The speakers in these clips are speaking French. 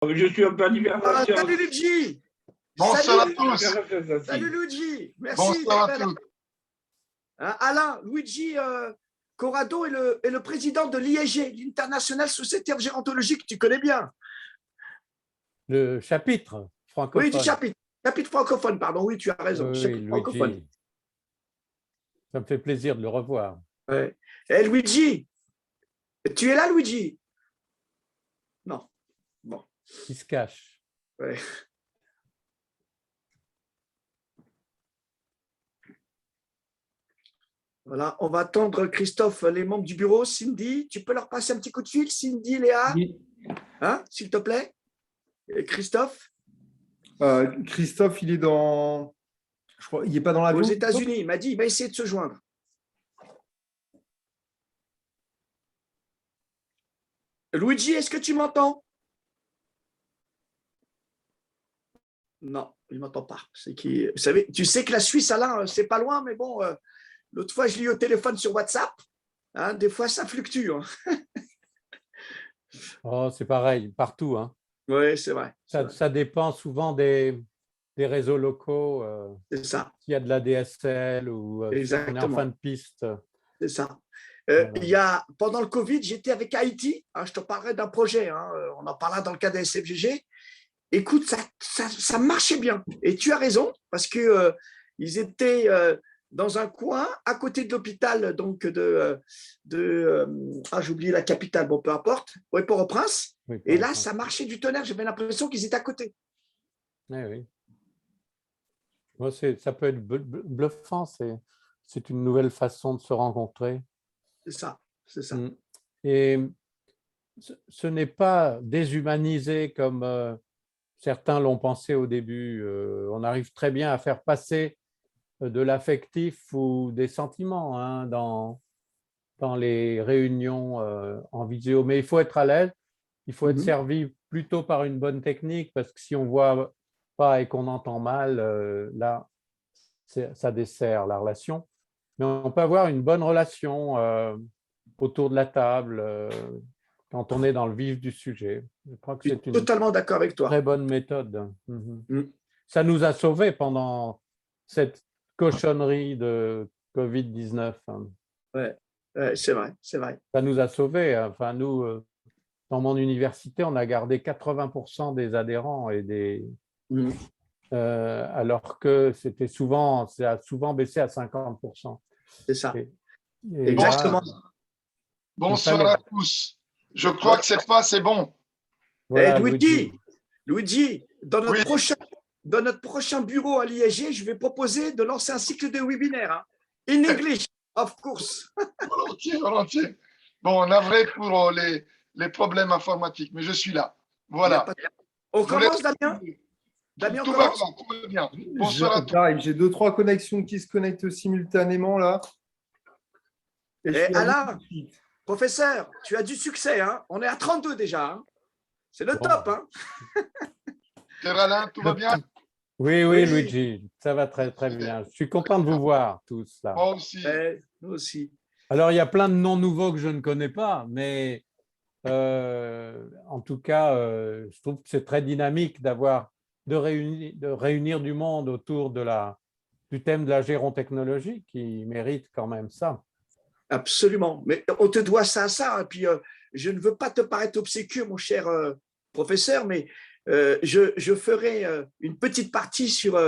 Je suis un peu anniversaire. Salut Luigi. Bonsoir à Salut. tous. Salut Luigi. Merci. Bonsoir à tous. Alain, Luigi Corrado est le président de l'ISG, l'International Society of Gérontologie, que tu connais bien. Le chapitre francophone. Oui, du chapitre francophone, pardon. Oui, tu as raison. Oui, chapitre francophone. Luigi. Ça me fait plaisir de le revoir. Ouais. Eh, Luigi, tu es là, Luigi? Non. Bon. Il se cache. Ouais. Voilà, on va attendre Christophe, les membres du bureau. Cindy, tu peux leur passer un petit coup de fil, Cindy, Léa, Oui. hein, s'il te plaît. Et Christophe, Christophe, il est dans. Je crois, il n'est pas dans l'avion. aux États-Unis, il m'a dit, il va essayer de se joindre. Luigi, est-ce que tu m'entends? Non, il ne m'entend pas. Vous savez, tu sais que la Suisse, Alain, c'est pas loin, mais bon, l'autre fois, je l'ai eu au téléphone sur WhatsApp. Hein, des fois, ça fluctue. Hein. Oh, c'est pareil, partout. Hein. Oui, c'est vrai. Ça dépend souvent des réseaux locaux. C'est ça. S'il y a de la DSL ou si on est en fin de piste. C'est ça. Voilà. Il y a, pendant le Covid, j'étais avec Haïti. Hein, je te parlerai d'un projet. Hein, on en parlera dans le cas de SFGG. Écoute, ça marchait bien. Et tu as raison, parce que ils étaient dans un coin à côté de l'hôpital, donc j'ai oublié la capitale, bon, peu importe, oui, Port-au-Prince. Oui, et là, ça marchait du tonnerre. J'avais l'impression qu'ils étaient à côté. Oui. Moi, ça peut être bluffant. C'est une nouvelle façon de se rencontrer. C'est ça, c'est ça. Et ce n'est pas déshumanisé comme certains l'ont pensé au début. On arrive très bien à faire passer de l'affectif ou des sentiments hein, dans les réunions en vidéo. Mais il faut être à l'aise, il faut être servi plutôt par une bonne technique parce que si on ne voit pas et qu'on entend mal, là, ça dessert la relation. Mais on peut avoir une bonne relation autour de la table quand on est dans le vif du sujet. Je crois que c'est une totalement d'accord avec toi. Très bonne méthode. Ça nous a sauvés pendant cette cochonnerie de Covid-19. Ouais, c'est vrai, c'est vrai. Ça nous a sauvés. Enfin, nous, dans mon université, on a gardé 80% des adhérents et alors que ça a souvent baissé à 50%. C'est ça. Et exactement. là, Bonsoir à tous. Je crois que c'est bon. Voilà, Luigi, dans notre prochain bureau à l'ISG, je vais proposer de lancer un cycle de webinaires. Hein. In English, of course. Volontiers. Bon, on a vrai pour les problèmes informatiques, mais je suis là. Voilà. On commence, Damien? Damien, tout va bien. Bonsoir à tous. J'ai 2-3 connexions qui se connectent simultanément là. Et Alain, professeur, tu as du succès. Hein. On est à 32 déjà. Hein. C'est le top. Hein. Alain, tout va bien? Oui, Luigi, ça va très, très bien. Je suis content de vous voir tous là. Moi aussi. Nous aussi. Alors, il y a plein de noms nouveaux que je ne connais pas, mais en tout cas, je trouve que c'est très dynamique de réunir du monde autour du thème de la gérontechnologie qui mérite quand même ça. Absolument. Mais on te doit ça à ça. Et puis, je ne veux pas te paraître obséquieux, mon cher professeur, mais je ferai une petite partie sur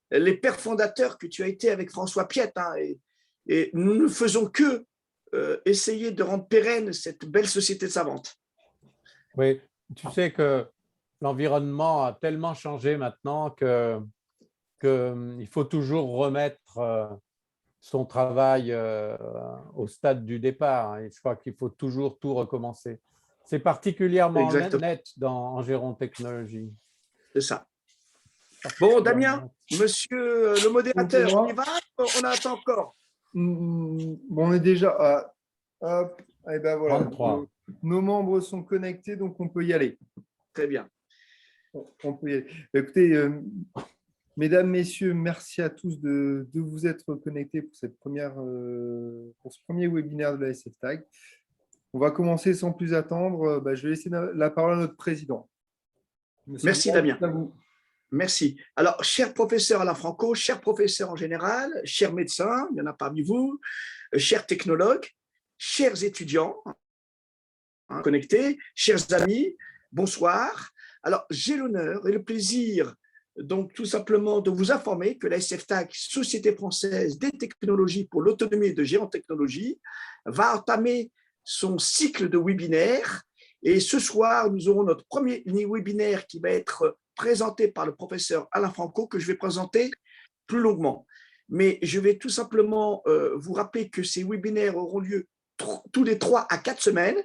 les pères fondateurs que tu as été avec François Piette. Hein, et nous ne faisons que essayer de rendre pérenne cette belle société savante. Oui, tu sais que l'environnement a tellement changé maintenant qu'il faut toujours remettre son travail au stade du départ. Et je crois qu'il faut toujours tout recommencer. C'est particulièrement net en gérontechnologie. C'est ça. Bon, Damien, monsieur le modérateur, on y va? On attend encore. Bon, on est déjà à… Hop, et ben voilà. 33. Nos membres sont connectés, donc on peut y aller. Très bien. On peut y aller. Écoutez, mesdames, messieurs, merci à tous de vous être connectés pour ce premier webinaire de la SFTAG. On va commencer sans plus attendre. Je vais laisser la parole à notre président. Monsieur Merci, Vidal, Damien. c'est à vous. Merci. Alors, cher professeur Alain Franco, chers professeurs en général, chers médecins, il y en a parmi vous, chers technologues, chers étudiants connectés, chers amis, bonsoir. Alors, j'ai l'honneur et le plaisir, donc tout simplement, de vous informer que la SFTAC, Société française des technologies pour l'autonomie et de géantechnologie, va entamer son cycle de webinaires. Et ce soir, nous aurons notre premier webinaire qui va être présenté par le professeur Alain Franco, que je vais présenter plus longuement. Mais je vais tout simplement vous rappeler que ces webinaires auront lieu tous les 3 à 4 semaines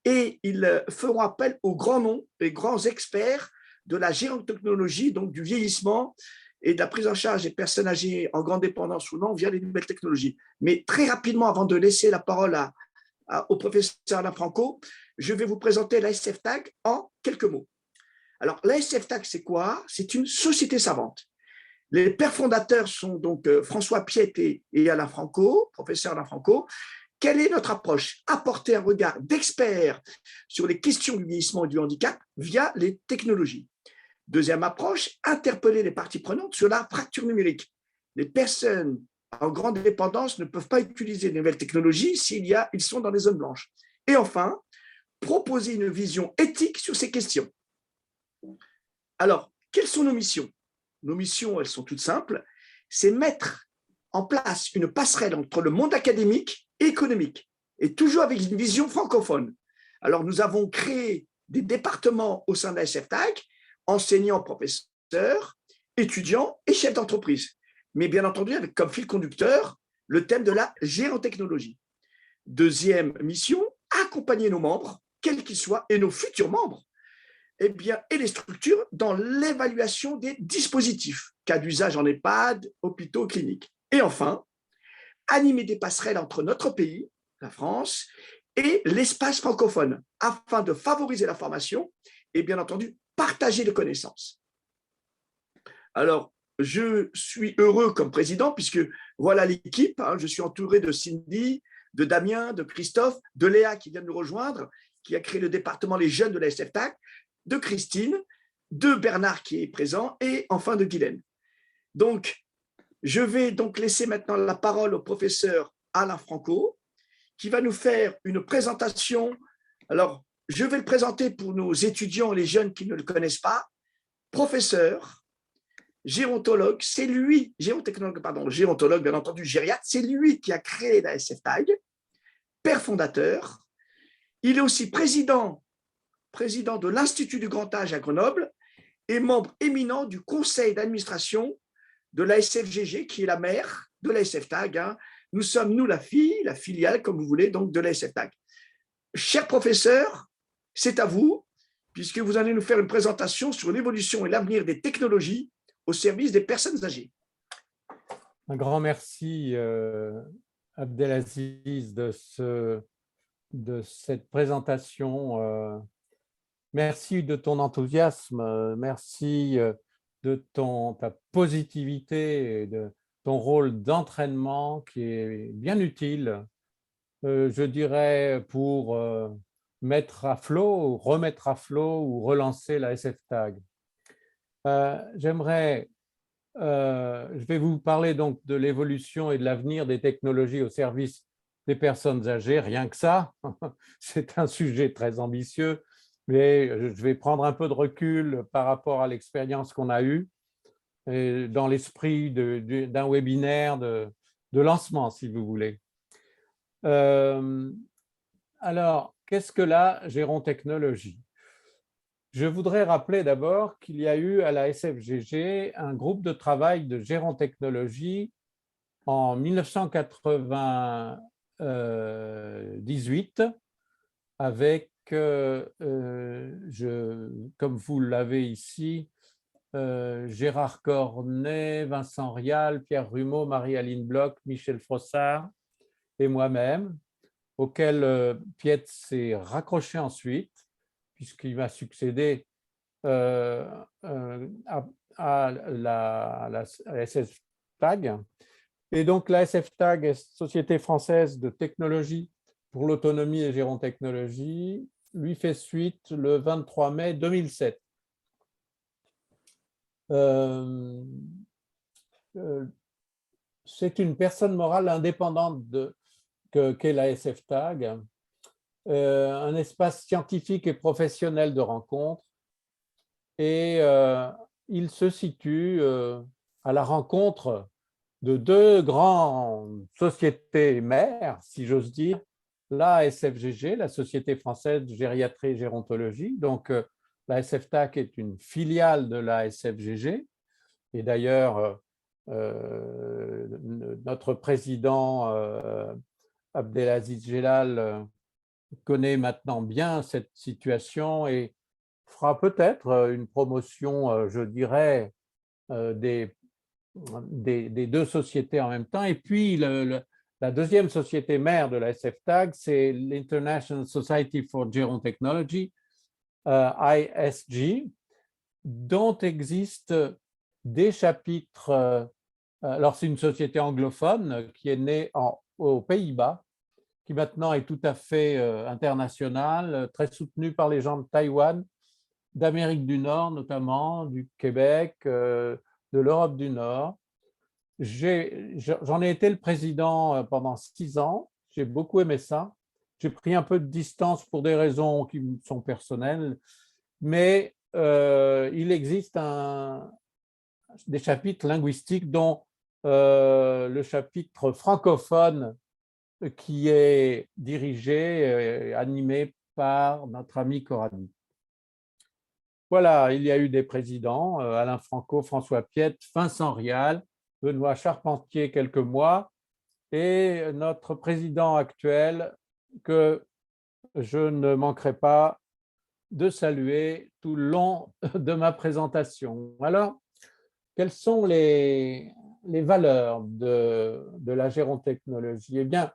et ils feront appel aux grands noms, les grands experts de la gérontechnologie, donc du vieillissement et de la prise en charge des personnes âgées en grande dépendance ou non via les nouvelles technologies. Mais très rapidement, avant de laisser la parole au professeur Alain Franco, je vais vous présenter la SFTAG en quelques mots. Alors, la SFTAG, c'est quoi? C'est une société savante. Les pères fondateurs sont donc François Piette et Alain Franco, professeur Alain Franco. Quelle est notre approche? Apporter un regard d'expert sur les questions du vieillissement et du handicap via les technologies. Deuxième approche, interpeller les parties prenantes sur la fracture numérique. Les personnes en grande dépendance ne peuvent pas utiliser de nouvelles technologies ils sont dans les zones blanches. Et enfin, proposer une vision éthique sur ces questions. Alors, quelles sont nos missions? Nos missions, elles sont toutes simples. C'est mettre en place une passerelle entre le monde académique et économique, et toujours avec une vision francophone. Alors, nous avons créé des départements au sein de la SFTAG, enseignants, professeurs, étudiants et chefs d'entreprise. Mais bien entendu, avec comme fil conducteur le thème de la géantechnologie. Deuxième mission, accompagner nos membres, quels qu'ils soient, et nos futurs membres, et les structures dans l'évaluation des dispositifs, cas d'usage en EHPAD, hôpitaux, cliniques. Et enfin, animer des passerelles entre notre pays, la France, et l'espace francophone, afin de favoriser la formation et bien entendu partager les connaissances. Alors, je suis heureux comme président puisque voilà l'équipe, je suis entouré de Cindy, de Damien, de Christophe, de Léa qui vient de nous rejoindre, qui a créé le département Les Jeunes de la SFTAC, de Christine, de Bernard qui est présent et enfin de Guylaine. Donc, je vais donc laisser maintenant la parole au professeur Alain Franco qui va nous faire une présentation. Alors, je vais le présenter pour nos étudiants et les jeunes qui ne le connaissent pas. Professeur, gérontologue, c'est lui, gérontologue, bien entendu, gériatre, c'est lui qui a créé la SFTAG, père fondateur. Il est aussi président de l'Institut du Grand Âge à Grenoble et membre éminent du conseil d'administration de la SFGG, qui est la mère de la SFTAG. Nous sommes, nous, la filiale, comme vous voulez, donc de la SFTAG. Cher professeur, c'est à vous, puisque vous allez nous faire une présentation sur l'évolution et l'avenir des technologies au service des personnes âgées. Un grand merci, Abdelaziz, de cette présentation. Merci de ton enthousiasme, merci de ta positivité et de ton rôle d'entraînement qui est bien utile, je dirais, pour mettre à flot, remettre à flot ou relancer la SFTAG. Je vais vous parler donc de l'évolution et de l'avenir des technologies au service des personnes âgées, rien que ça. C'est un sujet très ambitieux, mais je vais prendre un peu de recul par rapport à l'expérience qu'on a eue et dans l'esprit d'un webinaire de lancement, si vous voulez. Alors, qu'est-ce que la gérontechnologie? Je voudrais rappeler d'abord qu'il y a eu à la SFGG un groupe de travail de gérontechnologie en 1998 avec, comme vous l'avez ici, Gérard Cornet, Vincent Rial, Pierre Rumeau, Marie-Aline Bloch, Michel Frossard et moi-même, auquel Piette s'est raccroché ensuite, puisqu'il m'a succédé à la SFTAG. Et donc, la SFTAG est Société française de technologie pour l'autonomie et gérontechnologie, lui fait suite le 23 mai 2007. Euh, c'est une personne morale indépendante qu'est la SFTAG, un espace scientifique et professionnel de rencontre, et il se situe à la rencontre de deux grandes sociétés mères, si j'ose dire, la SFGG, la Société française de gériatrie et gérontologie. Donc, la SFTAC est une filiale de la SFGG. Et d'ailleurs, notre président Abdelaziz Jelal connaît maintenant bien cette situation et fera peut-être une promotion, je dirais, des deux sociétés en même temps. Et puis, la deuxième société mère de la SFTAG, c'est l'International Society for Gerontechnology, ISG, dont existent des chapitres. Alors, c'est une société anglophone qui est née aux Pays-Bas, qui maintenant est tout à fait internationale, très soutenue par les gens de Taïwan, d'Amérique du Nord notamment, du Québec, de l'Europe du Nord. J'en ai été le président pendant 6 ans, j'ai beaucoup aimé ça. J'ai pris un peu de distance pour des raisons qui me sont personnelles, mais il existe des chapitres linguistiques, dont le chapitre francophone qui est dirigé et animé par notre ami Corradi. Voilà, il y a eu des présidents, Alain Franco, François Piette, Vincent Rial, Benoît Charpentier quelques mois, et notre président actuel que je ne manquerai pas de saluer tout le long de ma présentation. Alors, quelles sont les valeurs de la gérontechnologie? Eh bien,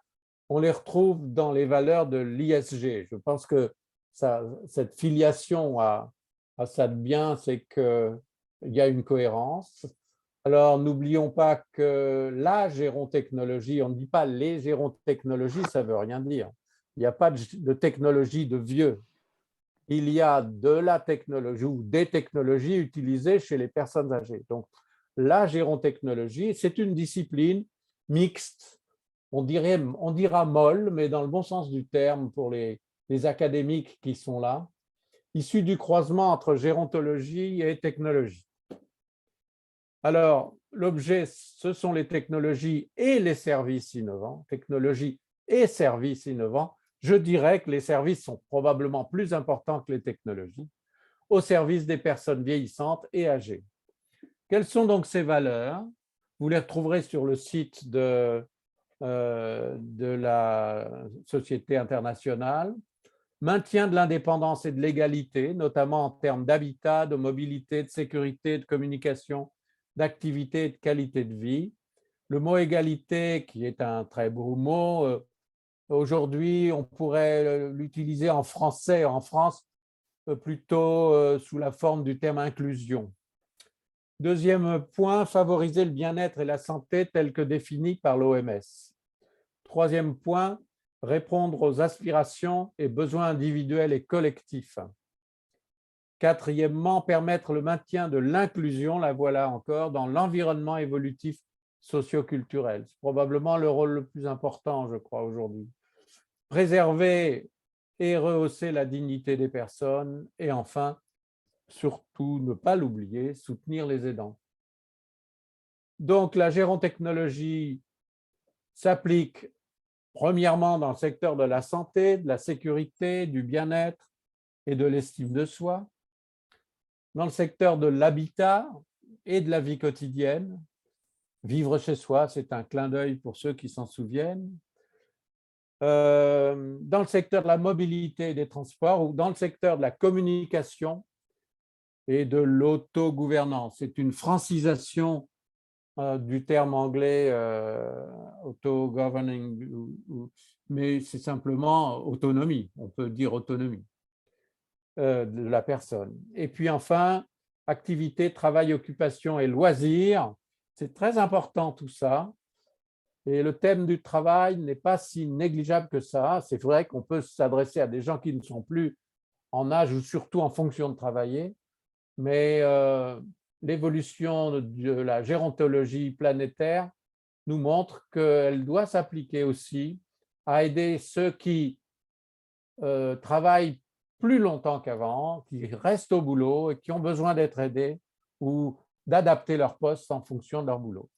on les retrouve dans les valeurs de l'ISG. Je pense que cette filiation à ça de bien, c'est qu'il y a une cohérence. Alors, n'oublions pas que la gérontechnologie, on ne dit pas les gérontechnologies, ça ne veut rien dire. Il n'y a pas de technologie de vieux. Il y a de la technologie ou des technologies utilisées chez les personnes âgées. Donc, la gérontechnologie, c'est une discipline mixte, on dira molle, mais dans le bon sens du terme pour les académiques qui sont là, issue du croisement entre gérontologie et technologie. Alors, l'objet, ce sont les technologies et les services innovants, technologies et services innovants. Je dirais que les services sont probablement plus importants que les technologies, au service des personnes vieillissantes et âgées. Quelles sont donc ces valeurs? Vous les retrouverez sur le site de la Société internationale. Maintien de l'indépendance et de l'égalité, notamment en termes d'habitat, de mobilité, de sécurité, de communication, d'activité et de qualité de vie. Le mot égalité, qui est un très beau mot, aujourd'hui, on pourrait l'utiliser en français, en France, plutôt sous la forme du terme inclusion. Deuxième point, favoriser le bien-être et la santé tel que défini par l'OMS. Troisième point, répondre aux aspirations et besoins individuels et collectifs. Quatrièmement, permettre le maintien de l'inclusion, la voilà encore, dans l'environnement évolutif socio-culturel. C'est probablement le rôle le plus important, je crois, aujourd'hui. Préserver et rehausser la dignité des personnes. Et enfin, surtout, ne pas l'oublier, soutenir les aidants. Donc, la gérontechnologie s'applique premièrement dans le secteur de la santé, de la sécurité, du bien-être et de l'estime de soi, dans le secteur de l'habitat et de la vie quotidienne. Vivre chez soi, c'est un clin d'œil pour ceux qui s'en souviennent. Dans le secteur de la mobilité et des transports ou dans le secteur de la communication et de l'autogouvernance. C'est une francisation du terme anglais auto-governing, mais c'est simplement autonomie, on peut dire autonomie de la personne. Et puis enfin, activité, travail, occupation et loisirs, c'est très important tout ça. Et le thème du travail n'est pas si négligeable que ça. C'est vrai qu'on peut s'adresser à des gens qui ne sont plus en âge ou surtout en fonction de travailler, mais l'évolution de la gérontologie planétaire nous montre qu'elle doit s'appliquer aussi à aider ceux qui travaillent plus longtemps qu'avant, qui restent au boulot et qui ont besoin d'être aidés ou d'adapter leur poste en fonction de leur boulot.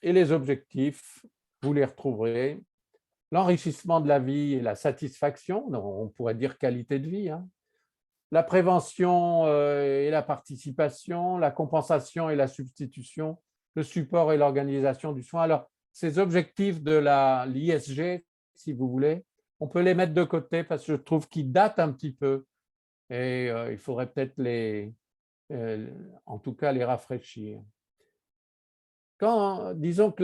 Et les objectifs, vous les retrouverez. L'enrichissement de la vie et la satisfaction, on pourrait dire qualité de vie, hein. La prévention et la participation, la compensation et la substitution, le support et l'organisation du soin. Alors, ces objectifs de l'ISG, si vous voulez, on peut les mettre de côté parce que je trouve qu'ils datent un petit peu et il faudrait peut-être en tout cas les rafraîchir. Disons que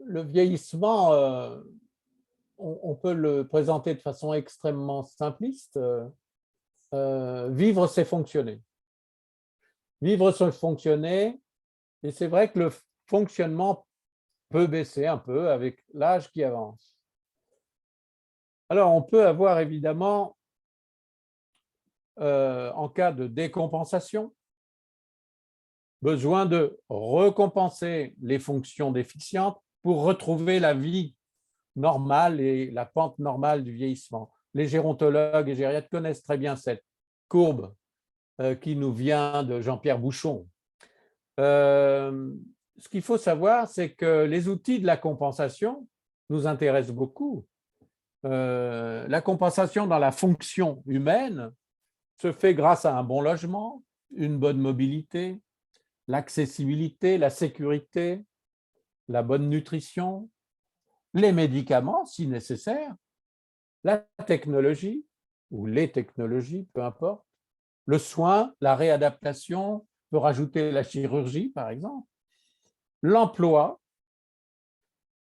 le vieillissement, on peut le présenter de façon extrêmement simpliste. Vivre, c'est fonctionner. Vivre, c'est fonctionner. Et c'est vrai que le fonctionnement peut baisser un peu avec l'âge qui avance. Alors, on peut avoir évidemment, en cas de décompensation, besoin de récompenser les fonctions déficientes pour retrouver la vie normale et la pente normale du vieillissement. Les gérontologues et gériatres connaissent très bien cette courbe qui nous vient de Jean-Pierre Bouchon. Ce qu'il faut savoir, c'est que les outils de la compensation nous intéressent beaucoup. La compensation dans la fonction humaine se fait grâce à un bon logement, une bonne mobilité, l'accessibilité, la sécurité, la bonne nutrition, les médicaments si nécessaire, la technologie ou les technologies, peu importe, le soin, la réadaptation, on peut rajouter la chirurgie par exemple, l'emploi,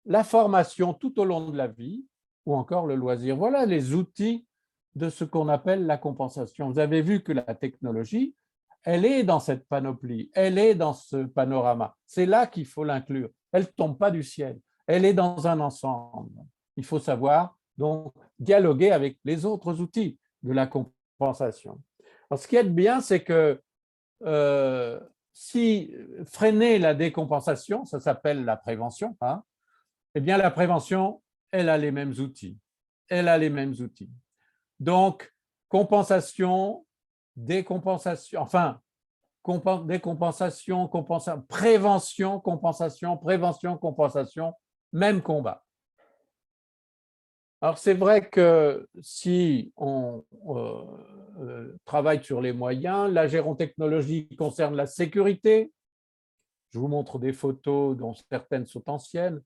la formation tout au long de la vie ou encore le loisir. Voilà les outils de ce qu'on appelle la compensation. Vous avez vu que la technologie, elle est dans cette panoplie, elle est dans ce panorama. C'est là qu'il faut l'inclure. Elle ne tombe pas du ciel. Elle est dans un ensemble. Il faut savoir donc dialoguer avec les autres outils de la compensation. Alors, ce qui est bien, c'est que si freiner la décompensation, ça s'appelle la prévention, hein, eh bien la prévention, elle a les mêmes outils. Elle a les mêmes outils. Donc, compensation, décompensation, enfin, décompensation, prévention, compensation, prévention, compensation, même combat. Alors, c'est vrai que si on travaille sur les moyens, la gérontechnologie concerne la sécurité. Je vous montre des photos dont certaines sont anciennes,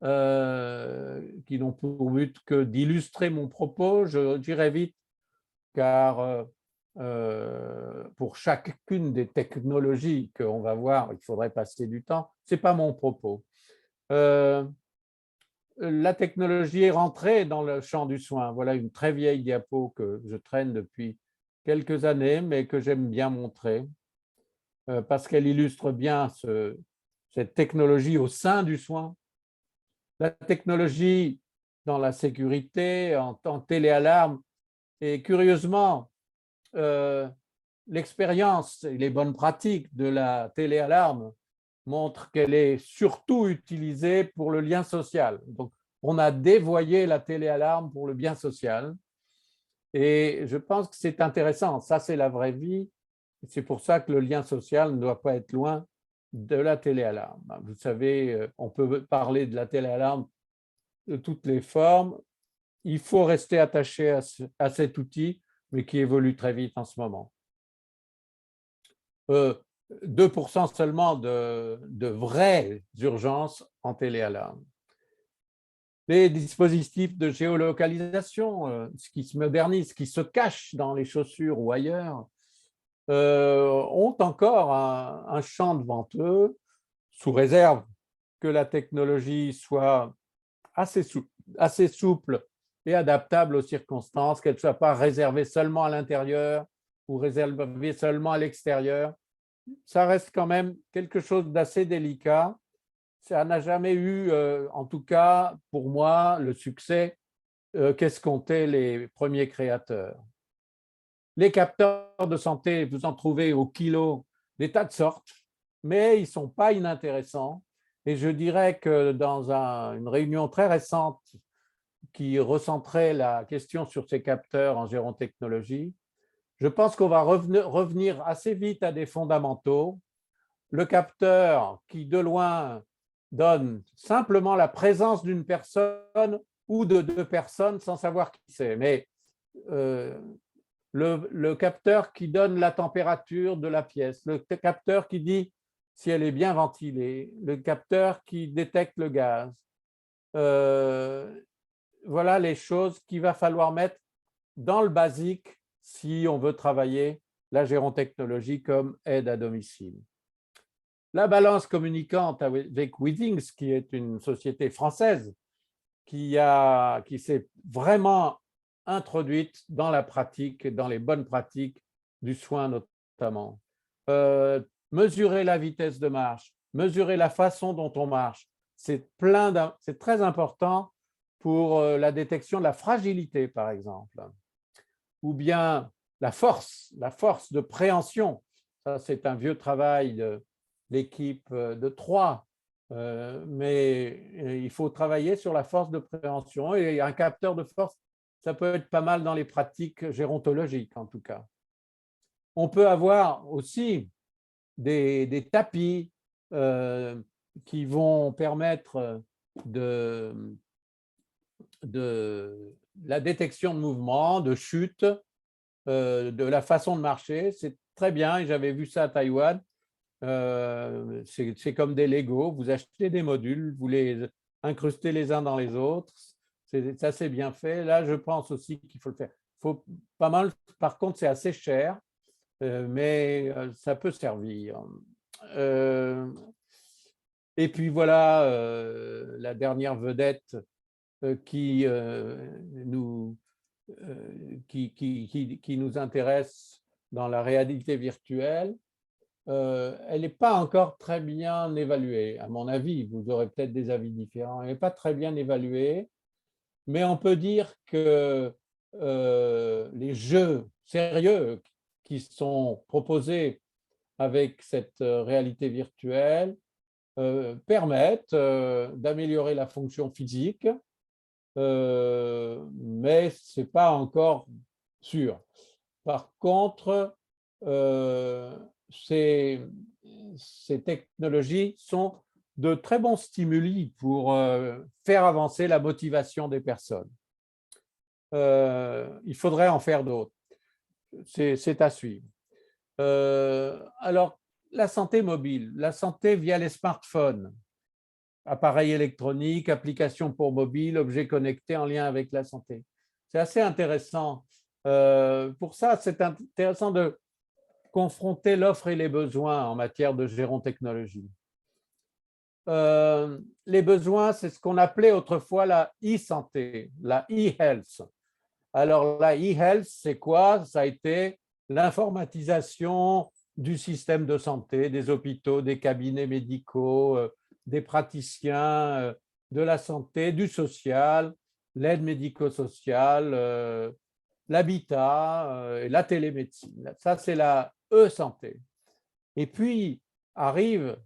qui n'ont pour but que d'illustrer mon propos. J'irai vite, car pour chacune des technologies qu'on va voir, il faudrait passer du temps. Ce n'est pas mon propos. La technologie est rentrée dans le champ du soin. Voilà une très vieille diapo que je traîne depuis quelques années, mais que j'aime bien montrer parce qu'elle illustre bien cette technologie au sein du soin. La technologie dans la sécurité, en téléalarme, et curieusement, l'expérience et les bonnes pratiques de la téléalarme montrent qu'elle est surtout utilisée pour le lien social. Donc, on a dévoyé la téléalarme pour le bien social. Et je pense que c'est intéressant. Ça, c'est la vraie vie. C'est pour ça que le lien social ne doit pas être loin de la téléalarme. Vous savez, on peut parler de la téléalarme de toutes les formes. Il faut rester attaché à cet outil, mais qui évolue très vite en ce moment. 2% seulement de vraies urgences en téléalarme. Les dispositifs de géolocalisation, ce qui se modernise, ce qui se cache dans les chaussures ou ailleurs, ont encore un champ devant eux, sous réserve que la technologie soit assez souple et adaptable aux circonstances, qu'elle ne soit pas réservée seulement à l'intérieur ou réservée seulement à l'extérieur. Ça reste quand même quelque chose d'assez délicat. Ça n'a jamais eu, en tout cas pour moi, le succès qu'escomptaient les premiers créateurs. Les capteurs de santé, vous en trouvez au kilo des tas de sortes, mais ils ne sont pas inintéressants. Et je dirais que dans une réunion très récente qui recentrait la question sur ces capteurs en gérontechnologie, je pense qu'on va revenir assez vite à des fondamentaux. Le capteur qui, de loin, donne simplement la présence d'une personne ou de deux personnes sans savoir qui c'est. Mais le capteur qui donne la température de la pièce, le capteur qui dit si elle est bien ventilée, le capteur qui détecte le gaz. Voilà les choses qu'il va falloir mettre dans le basique si on veut travailler la gérontechnologie comme aide à domicile. La balance communicante avec Withings, qui est une société française qui s'est vraiment introduite dans la pratique, dans les bonnes pratiques du soin notamment. Mesurer la vitesse de marche, mesurer la façon dont on marche, c'est très important pour la détection de la fragilité, par exemple, ou bien la force de préhension. Ça, c'est un vieux travail de l'équipe de Troyes, mais il faut travailler sur la force de préhension et un capteur de force, ça peut être pas mal dans les pratiques gérontologiques en tout cas. On peut avoir aussi des tapis qui vont permettre de la détection de mouvements, de chute, de la façon de marcher. C'est très bien et j'avais vu ça à Taïwan. C'est comme des Lego, vous achetez des modules, vous les incrustez les uns dans les autres, ça c'est bien fait. Là, je pense aussi qu'il faut le faire. Faut pas mal, par contre, c'est assez cher, mais ça peut servir. Et puis voilà la dernière vedette qui nous intéresse dans la réalité virtuelle. Elle n'est pas encore très bien évaluée, à mon avis. Vous aurez peut-être des avis différents. Elle n'est pas très bien évaluée, mais on peut dire que les jeux sérieux qui sont proposés avec cette réalité virtuelle permettent d'améliorer la fonction physique, mais ce n'est pas encore sûr. Par contre, ces technologies sont de très bons stimuli pour faire avancer la motivation des personnes. Il faudrait en faire d'autres. C'est à suivre. Alors, la santé mobile, la santé via les smartphones, appareils électroniques, applications pour mobile, objets connectés en lien avec la santé. C'est assez intéressant. Pour ça, c'est intéressant de confronter l'offre et les besoins en matière de gérontechnologie. Les besoins, c'est ce qu'on appelait autrefois la e-santé, la e-health. Alors, la e-health, c'est quoi? Ça a été l'informatisation du système de santé, des hôpitaux, des cabinets médicaux, des praticiens de la santé, du social, l'aide médico-sociale, l'habitat, la télémédecine. Ça, c'est la e-santé. Et puis arrive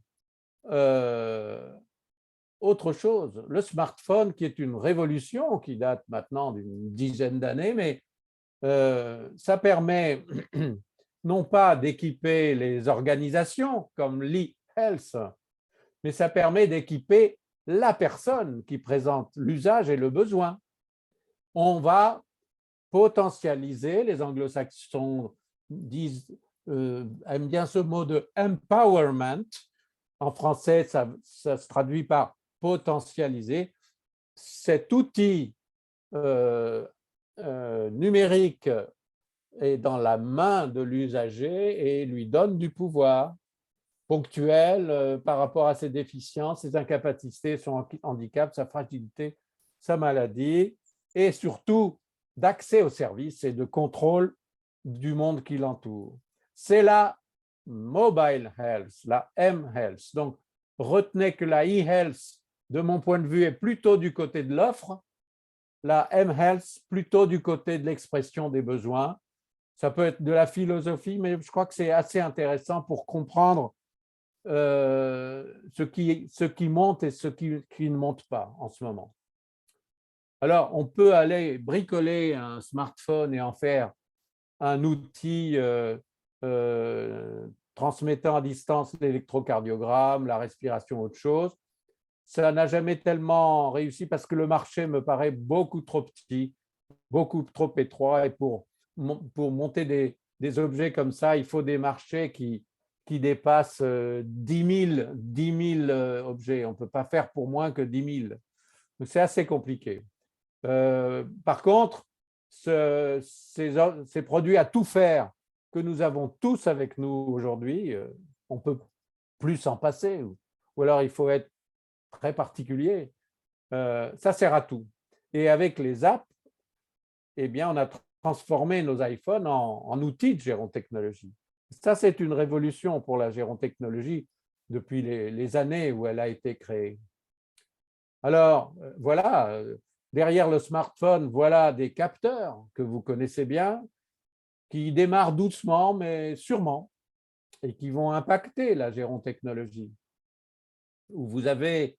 autre chose, le smartphone qui est une révolution qui date maintenant d'une dizaine d'années, mais ça permet non pas d'équiper les organisations comme l'e-health, mais ça permet d'équiper la personne qui présente l'usage et le besoin. On va potentialiser, les anglo-saxons aiment bien ce mot de empowerment. En français, ça se traduit par potentialiser. Cet outil numérique est dans la main de l'usager et lui donne du pouvoir ponctuel par rapport à ses déficiences, ses incapacités, son handicap, sa fragilité, sa maladie et surtout d'accès aux services et de contrôle du monde qui l'entoure. C'est la mobile health, la m-health. Donc, retenez que la e-health, de mon point de vue, est plutôt du côté de l'offre, la m-health plutôt du côté de l'expression des besoins. Ça peut être de la philosophie, mais je crois que c'est assez intéressant pour comprendre ce qui monte et ce qui ne monte pas en ce moment. Alors, on peut aller bricoler un smartphone et en faire un outil transmettant à distance l'électrocardiogramme, la respiration, autre chose. Ça n'a jamais tellement réussi parce que le marché me paraît beaucoup trop petit, beaucoup trop étroit. Et pour monter des objets comme ça, il faut des marchés qui dépassent 10 000 objets. On ne peut pas faire pour moins que 10 000. Donc, c'est assez compliqué. Par contre, ces produits à tout faire que nous avons tous avec nous aujourd'hui, on ne peut plus s'en passer. Ou alors, il faut être très particulier. Ça sert à tout. Et avec les apps, eh bien, on a transformé nos iPhones en outils de gérontechnologie. Ça, c'est une révolution pour la gérontechnologie depuis les années où elle a été créée. Alors, voilà, derrière le smartphone, voilà des capteurs que vous connaissez bien, qui démarrent doucement, mais sûrement, et qui vont impacter la gérontechnologie. Vous avez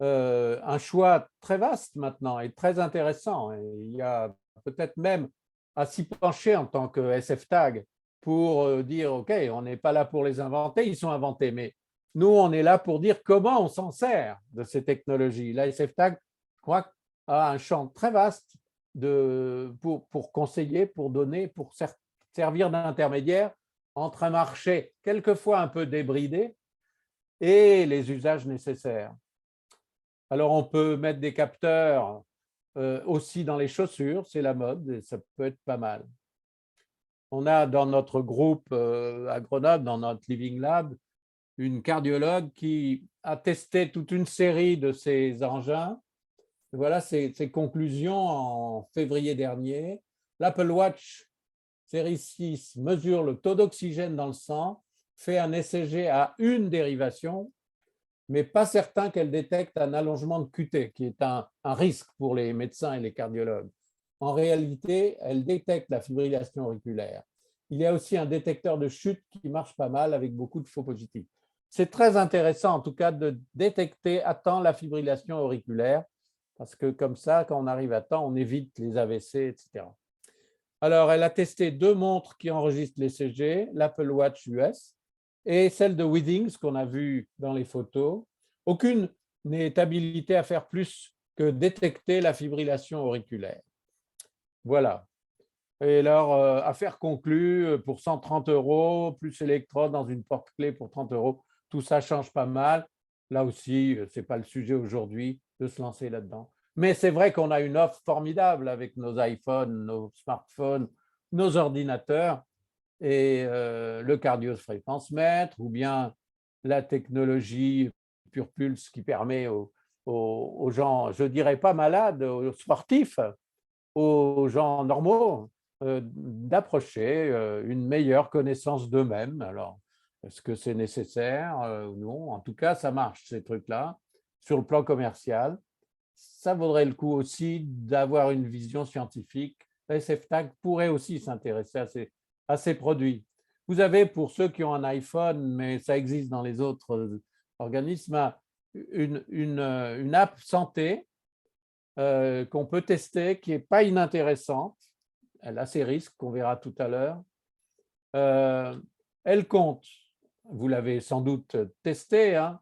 un choix très vaste maintenant et très intéressant. Et il y a peut-être même à s'y pencher en tant que SF-Tag pour dire, OK, on n'est pas là pour les inventer, ils sont inventés, mais nous, on est là pour dire comment on s'en sert de ces technologies. La SF-Tag, je crois, a un champ très vaste pour conseiller, pour donner, pour servir d'intermédiaire entre un marché quelquefois un peu débridé et les usages nécessaires. Alors, on peut mettre des capteurs aussi dans les chaussures, c'est la mode, et ça peut être pas mal. On a dans notre groupe à Grenoble, dans notre Living Lab, une cardiologue qui a testé toute une série de ces engins. Voilà ses conclusions en février dernier. L'Apple Watch série 6 mesure le taux d'oxygène dans le sang, fait un ECG à une dérivation, mais pas certain qu'elle détecte un allongement de QT, qui est un risque pour les médecins et les cardiologues. En réalité, elle détecte la fibrillation auriculaire. Il y a aussi un détecteur de chute qui marche pas mal avec beaucoup de faux positifs. C'est très intéressant, en tout cas, de détecter à temps la fibrillation auriculaire, parce que comme ça, quand on arrive à temps, on évite les AVC, etc. Alors, elle a testé 2 montres qui enregistrent l'ECG, l'Apple Watch US et celle de Withings qu'on a vue dans les photos. Aucune n'est habilitée à faire plus que détecter la fibrillation auriculaire. Voilà. Et alors, affaire conclue, pour 130 €, plus électrode dans une porte-clés pour 30 €, tout ça change pas mal. Là aussi, ce n'est pas le sujet aujourd'hui de se lancer là-dedans. Mais c'est vrai qu'on a une offre formidable avec nos iPhones, nos smartphones, nos ordinateurs et le cardiofréquencemètre ou bien la technologie PurePulse qui permet aux gens, je ne dirais pas malades, aux sportifs, aux gens normaux, d'approcher une meilleure connaissance d'eux-mêmes. Alors, est-ce que c'est nécessaire ou non? En tout cas, ça marche, ces trucs-là. Sur le plan commercial, ça vaudrait le coup aussi d'avoir une vision scientifique. La SF-Tag pourrait aussi s'intéresser à ces produits. Vous avez, pour ceux qui ont un iPhone, mais ça existe dans les autres organismes, une app santé qu'on peut tester, qui n'est pas inintéressante. Elle a ses risques, qu'on verra tout à l'heure. Elle compte, vous l'avez sans doute testé, hein,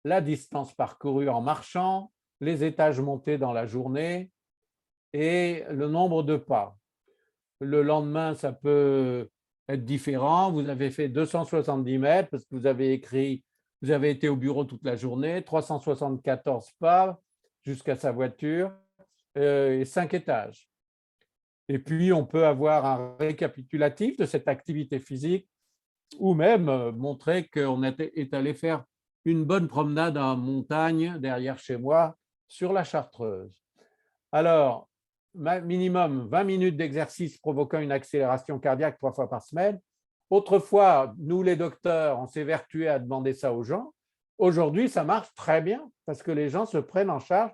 la distance parcourue en marchant, les étages montés dans la journée et le nombre de pas. Le lendemain, ça peut être différent. Vous avez fait 270 mètres parce que vous avez été au bureau toute la journée, 374 pas jusqu'à sa voiture et 5 étages. Et puis, on peut avoir un récapitulatif de cette activité physique ou même montrer qu'on est allé faire une bonne promenade en montagne derrière chez moi sur la Chartreuse. Alors, minimum 20 minutes d'exercice provoquant une accélération cardiaque 3 fois par semaine. Autrefois, nous les docteurs, on s'est vertués à demander ça aux gens. Aujourd'hui, ça marche très bien parce que les gens se prennent en charge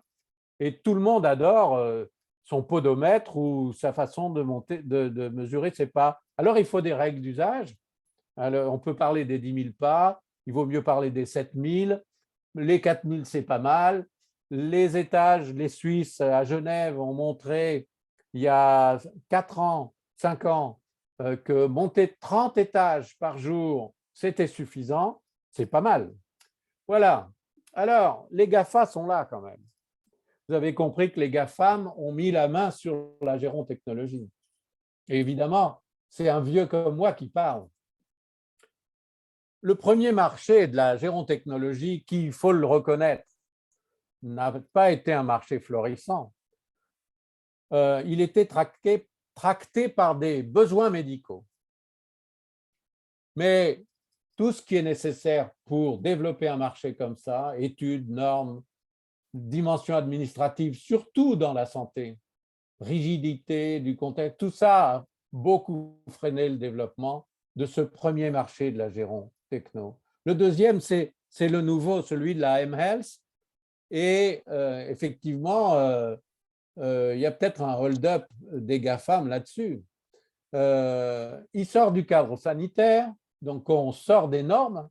et tout le monde adore son podomètre ou sa façon de monter, de mesurer ses pas. Alors, il faut des règles d'usage. Alors, on peut parler des 10 000 pas, il vaut mieux parler des 7 000. Les 4 000, c'est pas mal. Les étages, les Suisses à Genève ont montré il y a 4 ans, 5 ans, que monter 30 étages par jour, c'était suffisant. C'est pas mal. Voilà. Alors, les GAFA sont là quand même. Vous avez compris que les GAFAM ont mis la main sur la gérontechnologie. Et évidemment, c'est un vieux comme moi qui parle. Le premier marché de la gérontechnologie, qui, il faut le reconnaître, n'a pas été un marché florissant. Il était tracté par des besoins médicaux. Mais tout ce qui est nécessaire pour développer un marché comme ça, études, normes, dimension administrative, surtout dans la santé, rigidité du contexte, tout ça a beaucoup freiné le développement de ce premier marché de la gérontechno. Le deuxième, c'est le nouveau, celui de la mHealth. Et effectivement, il y a peut-être un hold-up des GAFAM là-dessus. Il sort du cadre sanitaire, donc on sort des normes.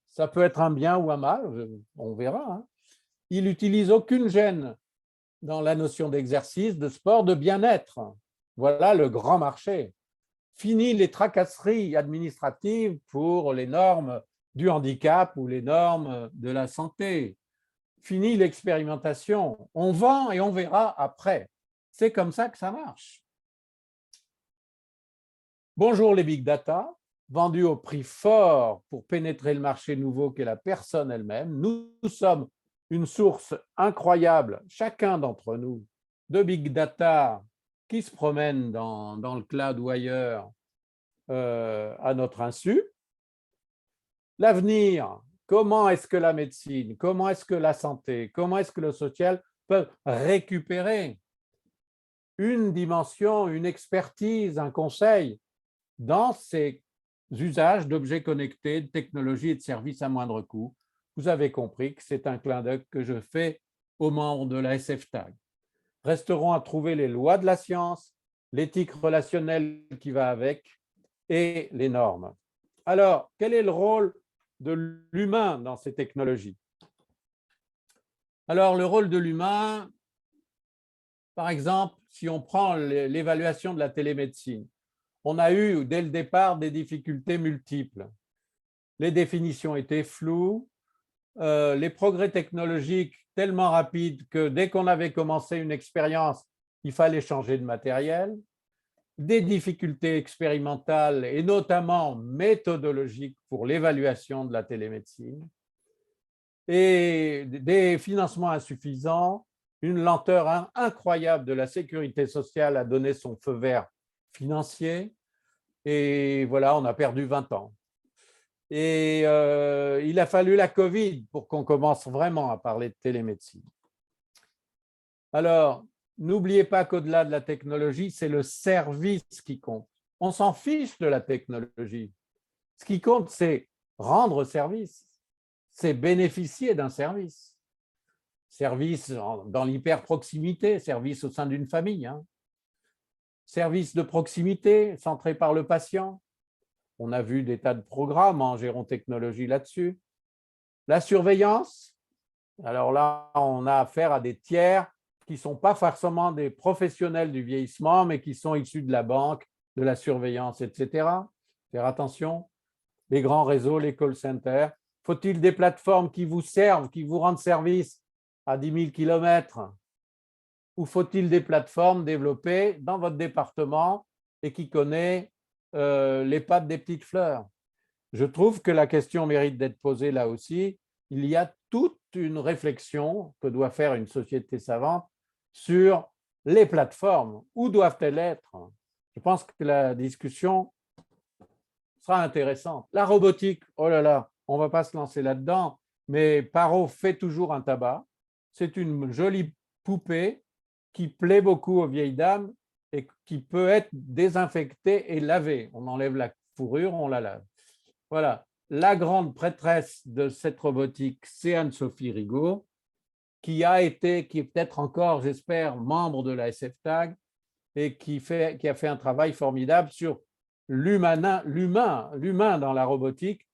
Ça peut être un bien ou un mal, on verra, hein. Il n'utilise aucune gêne dans la notion d'exercice, de sport, de bien-être. Voilà le grand marché. Fini les tracasseries administratives pour les normes du handicap ou les normes de la santé. Fini l'expérimentation. On vend et on verra après. C'est comme ça que ça marche. Bonjour les big data, vendus au prix fort pour pénétrer le marché nouveau qu'est la personne elle-même. Nous sommes une source incroyable, chacun d'entre nous, de big data qui se promènent dans le cloud ou ailleurs à notre insu. L'avenir, comment est-ce que la médecine, comment est-ce que la santé, comment est-ce que le social peuvent récupérer une dimension, une expertise, un conseil dans ces usages d'objets connectés, de technologies et de services à moindre coût. Vous avez compris que c'est un clin d'œil que je fais aux membres de la SFTAG. Resteront à trouver les lois de la science, l'éthique relationnelle qui va avec et les normes. Alors, quel est le rôle de l'humain dans ces technologies? Alors, le rôle de l'humain, par exemple, si on prend l'évaluation de la télémédecine, on a eu dès le départ des difficultés multiples. Les définitions étaient floues, les progrès technologiques tellement rapides que dès qu'on avait commencé une expérience, il fallait changer de matériel, des difficultés expérimentales et notamment méthodologiques pour l'évaluation de la télémédecine, et des financements insuffisants, une lenteur incroyable de la sécurité sociale à donner son feu vert financier, et voilà, on a perdu 20 ans. Et il a fallu la Covid pour qu'on commence vraiment à parler de télémédecine. Alors, n'oubliez pas qu'au-delà de la technologie, c'est le service qui compte. On s'en fiche de la technologie. Ce qui compte, c'est rendre service, c'est bénéficier d'un service. Service dans l'hyper-proximité, service au sein d'une famille, hein. Service de proximité centré par le patient. On a vu des tas de programmes en gérontechnologie là-dessus. La surveillance, alors là, on a affaire à des tiers qui ne sont pas forcément des professionnels du vieillissement, mais qui sont issus de la banque, de la surveillance, etc. Faire attention, les grands réseaux, les call centers. Faut-il des plateformes qui vous servent, qui vous rendent service à 10 000 kilomètres? Ou faut-il des plateformes développées dans votre département et qui connaissent les pattes des petites fleurs? Je trouve que la question mérite d'être posée là aussi. Il y a toute une réflexion que doit faire une société savante sur les plateformes. Où doivent-elles être? Je pense que la discussion sera intéressante. La robotique, oh là là, on ne va pas se lancer là-dedans, mais Paro fait toujours un tabac. C'est une jolie poupée qui plaît beaucoup aux vieilles dames et qui peut être désinfectée et lavée. On enlève la fourrure, on la lave. Voilà. La grande prêtresse de cette robotique, c'est Anne-Sophie Rigaud. qui est peut-être encore, j'espère, membre de la SFTAG et qui a fait un travail formidable sur l'humain dans la robotique,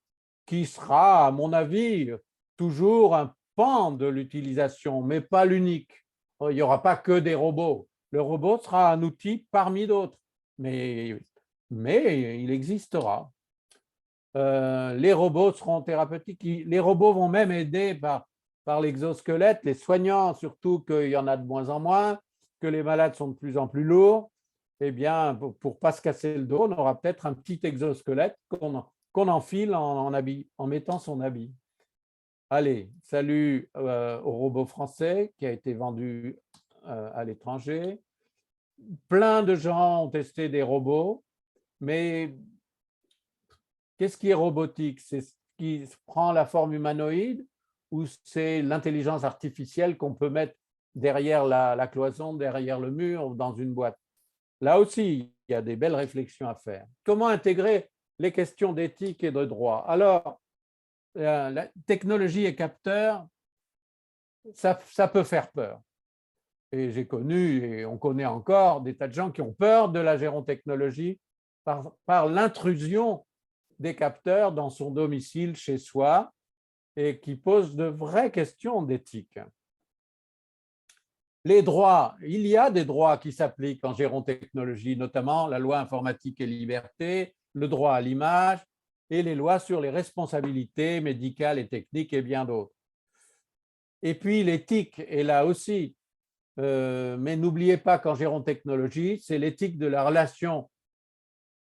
qui sera, à mon avis, toujours un pan de l'utilisation, mais pas l'unique. Il n'y aura pas que des robots. Le robot sera un outil parmi d'autres, mais il existera. Les robots seront thérapeutiques. Les robots vont même aider par l'exosquelette, les soignants, surtout qu'il y en a de moins en moins, que les malades sont de plus en plus lourds. Eh bien, pour ne pas se casser le dos, on aura peut-être un petit exosquelette qu'on enfile en mettant son habit. Allez, salut au robot français qui a été vendu à l'étranger. Plein de gens ont testé des robots, mais qu'est-ce qui est robotique? C'est ce qui prend la forme humanoïde ou c'est l'intelligence artificielle qu'on peut mettre derrière la cloison, derrière le mur ou dans une boîte? Là aussi, il y a des belles réflexions à faire. Comment intégrer les questions d'éthique et de droit? Alors, la technologie et capteur, ça peut faire peur. Et j'ai connu, et on connaît encore, des tas de gens qui ont peur de la gérontechnologie par l'intrusion des capteurs dans son domicile, chez soi, et qui posent de vraies questions d'éthique. Les droits, il y a des droits qui s'appliquent en gérontechnologie, notamment la loi informatique et liberté, le droit à l'image et les lois sur les responsabilités médicales et techniques et bien d'autres. Et puis l'éthique est là aussi, mais n'oubliez pas qu'en gérontechnologie, c'est l'éthique de la relation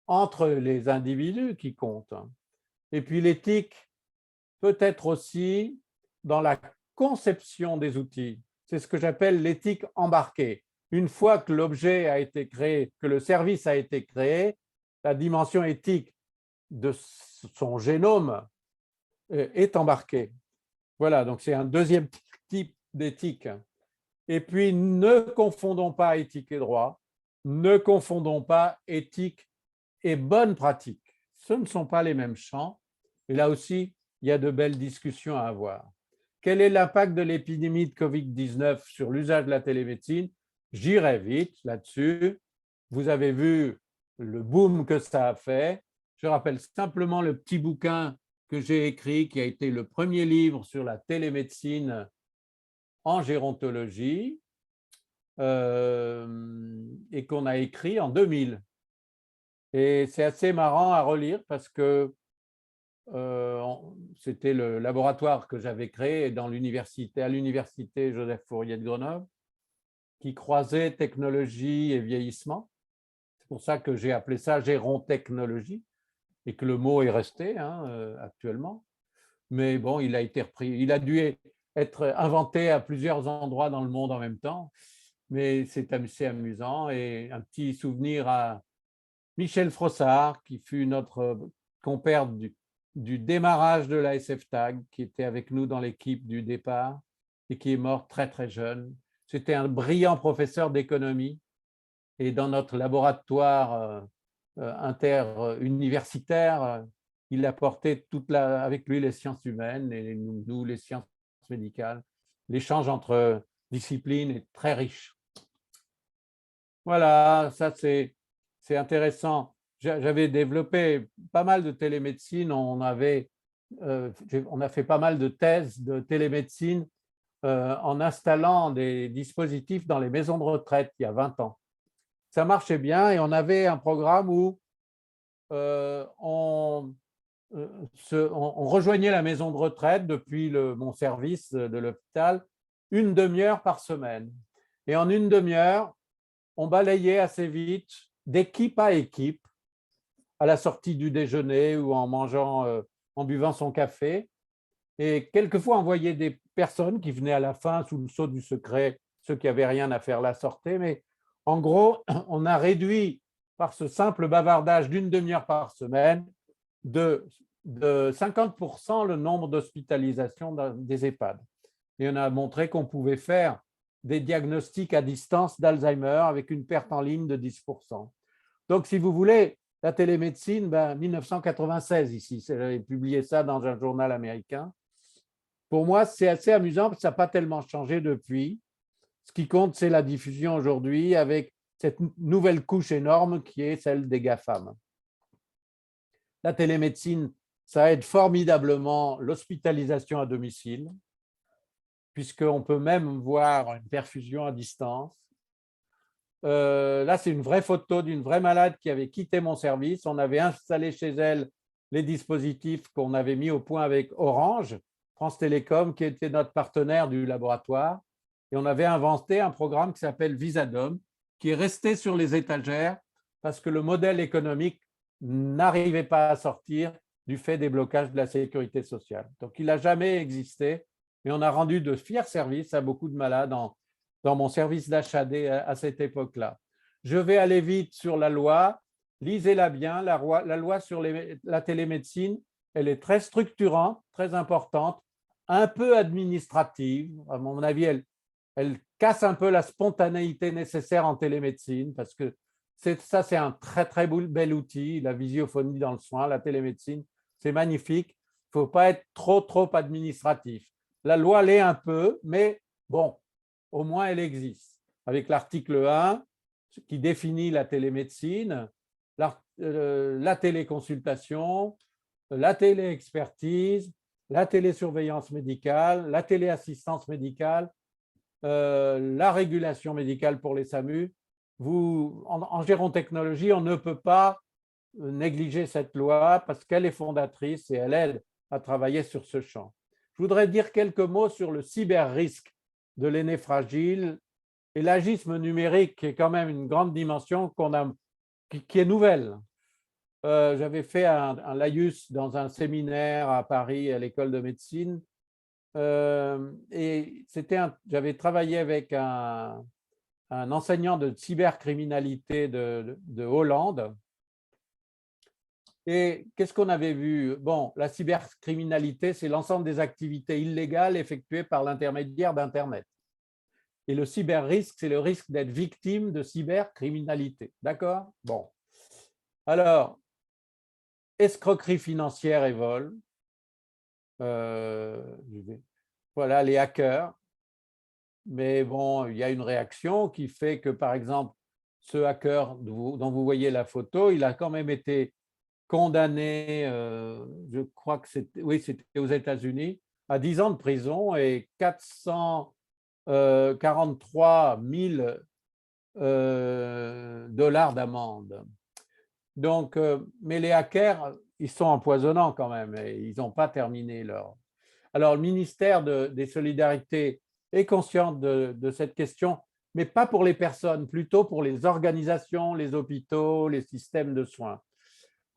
entre les individus qui compte. Et puis l'éthique peut être aussi dans la conception des outils. C'est ce que j'appelle l'éthique embarquée. Une fois que l'objet a été créé, que le service a été créé, la dimension éthique de son génome est embarquée. Voilà, donc c'est un deuxième type d'éthique. Et puis, ne confondons pas éthique et droit, ne confondons pas éthique et bonne pratique. Ce ne sont pas les mêmes champs. Et là aussi, il y a de belles discussions à avoir. Quel est l'impact de l'épidémie de Covid-19 sur l'usage de la télémédecine? J'irai vite là-dessus. Vous avez vu le boom que ça a fait. Je rappelle simplement le petit bouquin que j'ai écrit, qui a été le premier livre sur la télémédecine en gérontologie et qu'on a écrit en 2000. Et c'est assez marrant à relire parce que c'était le laboratoire que j'avais créé à l'université Joseph Fourier de Grenoble, qui croisait technologie et vieillissement. C'est pour ça que j'ai appelé ça gérontechnologie et que le mot est resté actuellement. Mais bon, il a été repris, il a dû être inventé à plusieurs endroits dans le monde en même temps, mais c'est assez amusant. Et un petit souvenir à Michel Frossard, qui fut notre compère du démarrage de la SFTAG, qui était avec nous dans l'équipe du départ et qui est mort très très jeune. C'était un brillant professeur d'économie et dans notre laboratoire interuniversitaire, il apportait avec lui les sciences humaines et nous les sciences médicales. L'échange entre disciplines est très riche. Voilà, ça c'est intéressant. J'avais développé pas mal de télémédecine. On a fait pas mal de thèses de télémédecine en installant des dispositifs dans les maisons de retraite il y a 20 ans. Ça marchait bien et on avait un programme où on rejoignait la maison de retraite depuis mon service de l'hôpital une demi-heure par semaine. Et en une demi-heure, on balayait assez vite, d'équipe à équipe, à la sortie du déjeuner ou en buvant son café. Et quelquefois, on voyait des personnes qui venaient à la fin sous le sceau du secret, ceux qui n'avaient rien à faire là sortaient. Mais en gros, on a réduit par ce simple bavardage d'une demi-heure par semaine de 50% le nombre d'hospitalisations des EHPAD. Et on a montré qu'on pouvait faire des diagnostics à distance d'Alzheimer avec une perte en ligne de 10%. Donc, si vous voulez, la télémédecine, 1996 ici, j'avais publié ça dans un journal américain. pour moi, c'est assez amusant parce que ça n'a pas tellement changé depuis. Ce qui compte, c'est la diffusion aujourd'hui avec cette nouvelle couche énorme qui est celle des GAFAM. La télémédecine, ça aide formidablement l'hospitalisation à domicile, puisqu'on peut même voir une perfusion à distance. Là, c'est une vraie photo d'une vraie malade qui avait quitté mon service. On avait installé chez elle les dispositifs qu'on avait mis au point avec Orange, France Télécom, qui était notre partenaire du laboratoire. Et on avait inventé un programme qui s'appelle Visadom, qui est resté sur les étagères parce que le modèle économique n'arrivait pas à sortir du fait des blocages de la sécurité sociale. Donc, il n'a jamais existé, mais on a rendu de fiers services à beaucoup de malades dans mon service d'HAD à cette époque-là. Je vais aller vite sur la loi. Lisez-la bien. La loi sur la télémédecine, elle est très structurante, très importante, un peu administrative. À mon avis, elle casse un peu la spontanéité nécessaire en télémédecine parce que ça, c'est un très, très bel outil, la visiophonie dans le soin, la télémédecine, c'est magnifique. Il ne faut pas être trop administratif. La loi l'est un peu, mais bon, au moins elle existe. Avec l'article 1 qui définit la télémédecine, la téléconsultation, la téléexpertise, la télésurveillance médicale, la téléassistance médicale, la régulation médicale pour les SAMU. En gérontechnologie, on ne peut pas négliger cette loi parce qu'elle est fondatrice et elle aide à travailler sur ce champ. Je voudrais dire quelques mots sur le cyber-risque de l'aîné fragile et l'agisme numérique, qui est quand même une grande dimension qui est nouvelle. J'avais fait un laïus dans un séminaire à Paris, à l'école de médecine, et j'avais travaillé avec un enseignant de cybercriminalité de Hollande. Et qu'est-ce qu'on avait vu? Bon, la cybercriminalité, c'est l'ensemble des activités illégales effectuées par l'intermédiaire d'Internet. Et le cyberrisque, c'est le risque d'être victime de cybercriminalité. D'accord? Bon. Alors, escroquerie financière et vol. Voilà, les hackers. Mais bon, il y a une réaction qui fait que, par exemple, ce hacker dont vous voyez la photo, il a quand même été condamné, je crois que c'était aux États-Unis, à 10 ans de prison et 443 000 dollars d'amende. Donc, mais les hackers, ils sont empoisonnants quand même et ils n'ont pas terminé leur… Alors, le ministère des Solidarités est conscient de cette question, mais pas pour les personnes, plutôt pour les organisations, les hôpitaux, les systèmes de soins.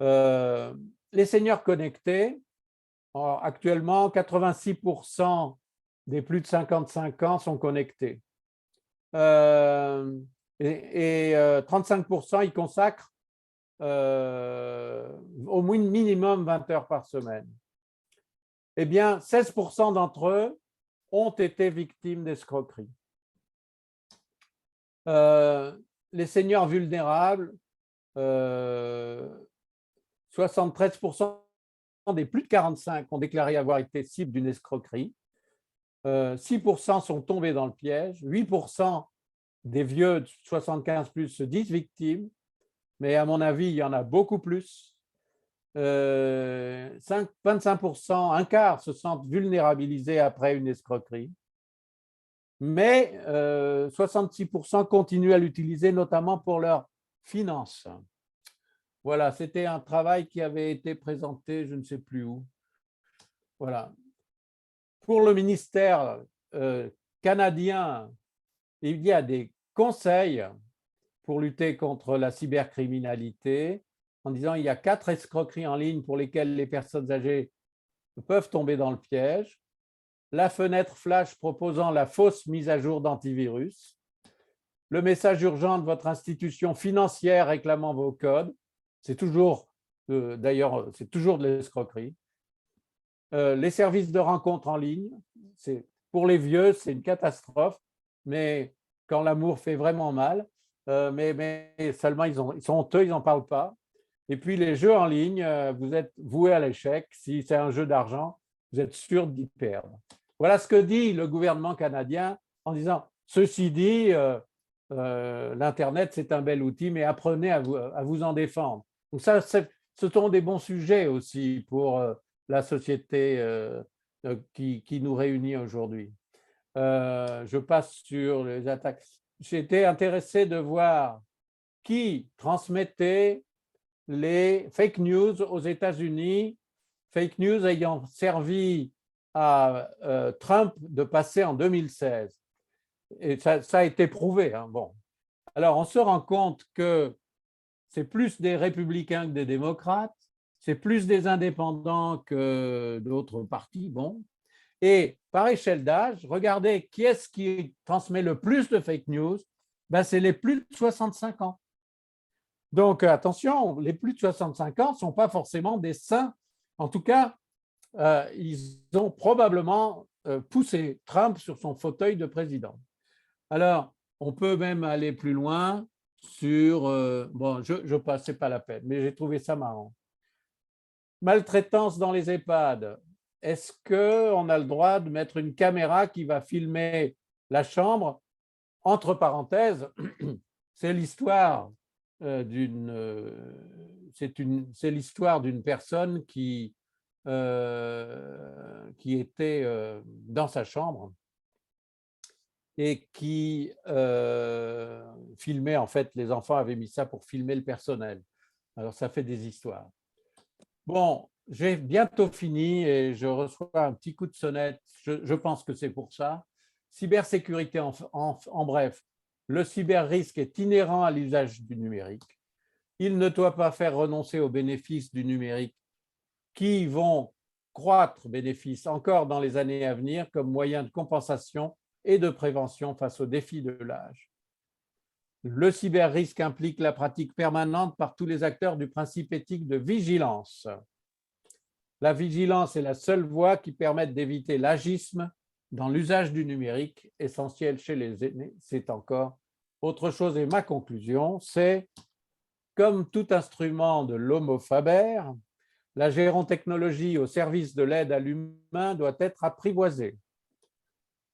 Les seniors connectés, actuellement, 86% des plus de 55 ans sont connectés. Et 35%, ils consacrent au minimum 20 heures par semaine. Eh bien, 16% d'entre eux ont été victimes d'escroqueries. Les seniors vulnérables, 73% des plus de 45 ont déclaré avoir été cible d'une escroquerie. 6% sont tombés dans le piège. 8% des vieux de 75 plus se disent victimes. Mais à mon avis, il y en a beaucoup plus. 25%, un quart, se sentent vulnérabilisés après une escroquerie. Mais 66% continuent à l'utiliser, notamment pour leurs finances. Voilà, c'était un travail qui avait été présenté, je ne sais plus où. Voilà. Pour le ministère canadien, il y a des conseils pour lutter contre la cybercriminalité, en disant qu'il y a 4 escroqueries en ligne pour lesquelles les personnes âgées peuvent tomber dans le piège. La fenêtre flash proposant la fausse mise à jour d'antivirus. Le message urgent de votre institution financière réclamant vos codes. C'est toujours, d'ailleurs, c'est toujours de l'escroquerie. Les services de rencontre en ligne, pour les vieux, c'est une catastrophe, mais quand l'amour fait vraiment mal, mais seulement ils sont honteux, ils n'en parlent pas. Et puis les jeux en ligne, vous êtes voué à l'échec. Si c'est un jeu d'argent, vous êtes sûr d'y perdre. Voilà ce que dit le gouvernement canadien en disant « Ceci dit, l'Internet, c'est un bel outil, mais apprenez à vous en défendre. » Donc ça, ce sont des bons sujets aussi pour la société qui nous réunit aujourd'hui. Je passe sur les attaques. J'étais intéressé de voir qui transmettait les fake news aux États-Unis, fake news ayant servi à Trump de passer en 2016. Et ça a été prouvé. Hein. Bon. Alors, on se rend compte que c'est plus des républicains que des démocrates, c'est plus des indépendants que d'autres partis. Bon. Et par échelle d'âge, regardez qui est-ce qui transmet le plus de fake news, ben, c'est les plus de 65 ans. Donc, attention, les plus de 65 ans ne sont pas forcément des saints. En tout cas, ils ont probablement poussé Trump sur son fauteuil de président. Alors, on peut même aller plus loin sur… bon, je passe, ce n'est pas la peine, mais j'ai trouvé ça marrant. Maltraitance dans les EHPAD. Est-ce qu'on a le droit de mettre une caméra qui va filmer la chambre? Entre parenthèses, c'est l'histoire d'une personne qui était dans sa chambre et qui filmait, en fait, les enfants avaient mis ça pour filmer le personnel. Alors, ça fait des histoires. Bon, j'ai bientôt fini et je reçois un petit coup de sonnette. Je pense que c'est pour ça. Cybersécurité, en bref, le cyberrisque est inhérent à l'usage du numérique. Il ne doit pas faire renoncer aux bénéfices du numérique qui vont croître bénéfices encore dans les années à venir comme moyen de compensation et de prévention face aux défis de l'âge. Le cyberrisque implique la pratique permanente par tous les acteurs du principe éthique de vigilance. La vigilance est la seule voie qui permette d'éviter l'agisme dans l'usage du numérique, essentiel chez les aînés. C'est encore autre chose. Et ma conclusion, c'est comme tout instrument de l'homo faber, la gérontechnologie au service de l'aide à l'humain doit être apprivoisée.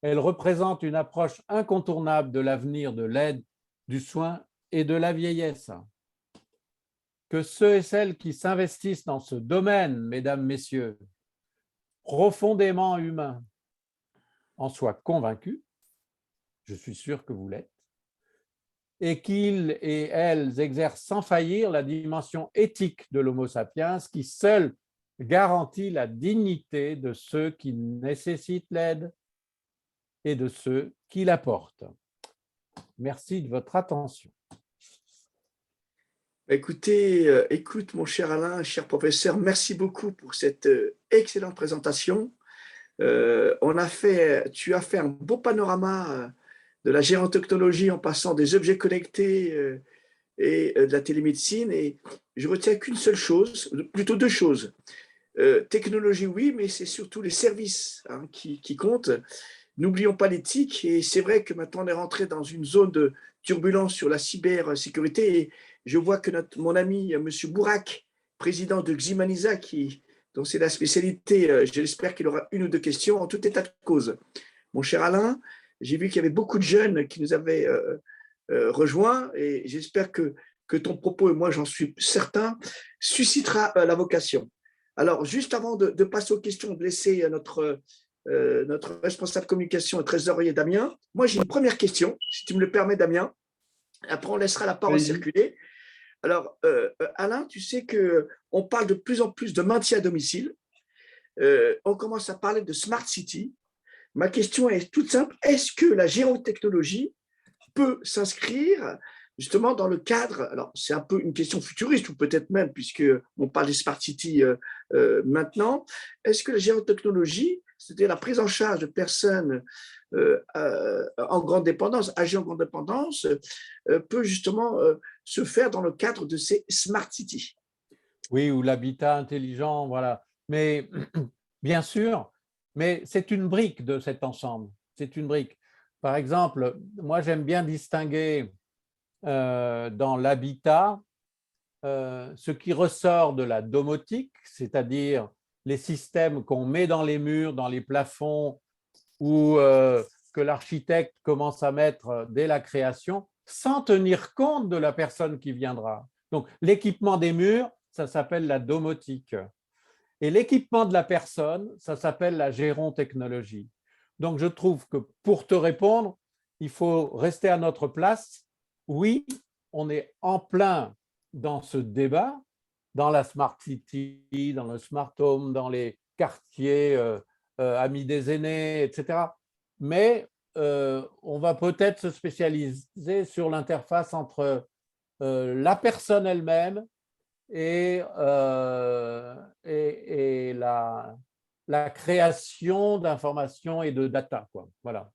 Elle représente une approche incontournable de l'avenir de l'aide, du soin et de la vieillesse. Que ceux et celles qui s'investissent dans ce domaine, mesdames, messieurs, profondément humain, en soient convaincus, je suis sûr que vous l'êtes, et qu'ils et elles exercent sans faillir la dimension éthique de l'Homo sapiens qui seule garantit la dignité de ceux qui nécessitent l'aide et de ceux qui l'apportent. Merci de votre attention. Écoutez, écoute mon cher Alain, cher professeur, merci beaucoup pour cette excellente présentation. Tu as fait un beau panorama de la gérontechnologie en passant des objets connectés et de la télémédecine. Et je retiens qu'une seule chose, plutôt deux choses. Technologie, oui, mais c'est surtout les services qui comptent. N'oublions pas l'éthique. Et c'est vrai que maintenant, on est rentré dans une zone de turbulence sur la cybersécurité. Et je vois que mon ami, M. Bourak, président de Ximanisa, dont c'est la spécialité, j'espère qu'il aura une ou deux questions en tout état de cause. Mon cher Alain, j'ai vu qu'il y avait beaucoup de jeunes qui nous avaient rejoints et j'espère que ton propos, et moi j'en suis certain, suscitera la vocation. Alors, juste avant de passer aux questions, de laisser notre responsable communication et trésorier Damien, moi j'ai une première question, si tu me le permets Damien. Après, on laissera la parole circuler. Alors, Alain, tu sais qu'on parle de plus en plus de maintien à domicile. On commence à parler de Smart City. Ma question est toute simple. Est-ce que la gérontechnologie peut s'inscrire justement dans le cadre, alors c'est un peu une question futuriste ou peut-être même puisqu'on parle des Smart City maintenant, est-ce que la gérontechnologie, c'est-à-dire la prise en charge de personnes en grande dépendance, âgées en grande dépendance, peut justement se faire dans le cadre de ces Smart City? Oui, ou l'habitat intelligent, voilà. Mais bien sûr, mais c'est une brique de cet ensemble. C'est une brique. Par exemple, moi j'aime bien distinguer dans l'habitat ce qui ressort de la domotique, c'est-à-dire les systèmes qu'on met dans les murs, dans les plafonds ou que l'architecte commence à mettre dès la création, sans tenir compte de la personne qui viendra. Donc, l'équipement des murs, ça s'appelle la domotique. Et l'équipement de la personne, ça s'appelle la gérontechnologie. Donc, je trouve que pour te répondre, il faut rester à notre place. Oui, on est en plein dans ce débat, dans la Smart City, dans le Smart Home, dans les quartiers amis des aînés, etc. Mais on va peut-être se spécialiser sur l'interface entre la personne elle-même et la création d'informations et de data, quoi. Voilà.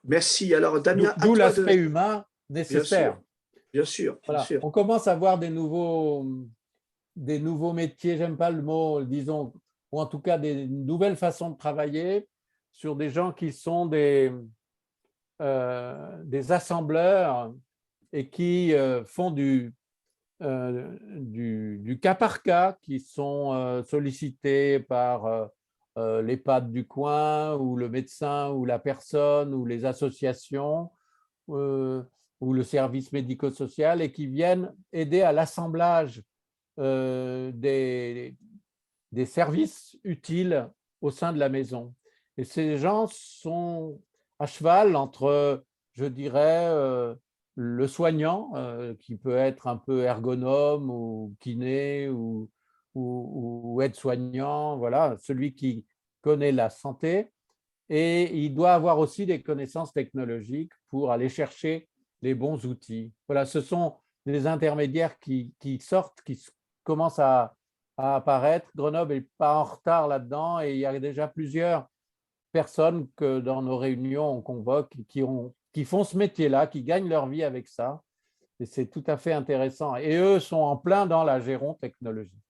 Merci. Alors, Damien, à D'où toi l'aspect de… humain Bien nécessaire. sûr, bien sûr, bien Voilà. sûr. On commence à voir des nouveaux métiers, j'aime pas le mot, disons, ou en tout cas des nouvelles façons de travailler sur des gens qui sont des assembleurs et qui font du cas par cas, qui sont sollicités par l'EHPAD du coin ou le médecin ou la personne ou les associations ou le service médico-social et qui viennent aider à l'assemblage des services utiles au sein de la maison. Et ces gens sont à cheval entre, je dirais, le soignant, qui peut être un peu ergonome ou kiné ou aide-soignant, voilà, celui qui connaît la santé. Et il doit avoir aussi des connaissances technologiques pour aller chercher les bons outils. Voilà, ce sont des intermédiaires qui sortent, qui commencent à apparaître. Grenoble n'est pas en retard là-dedans et il y a déjà plusieurs personnes que dans nos réunions on convoque qui font ce métier-là, qui gagnent leur vie avec ça. Et c'est tout à fait intéressant. Et eux sont en plein dans la gérontechnologie.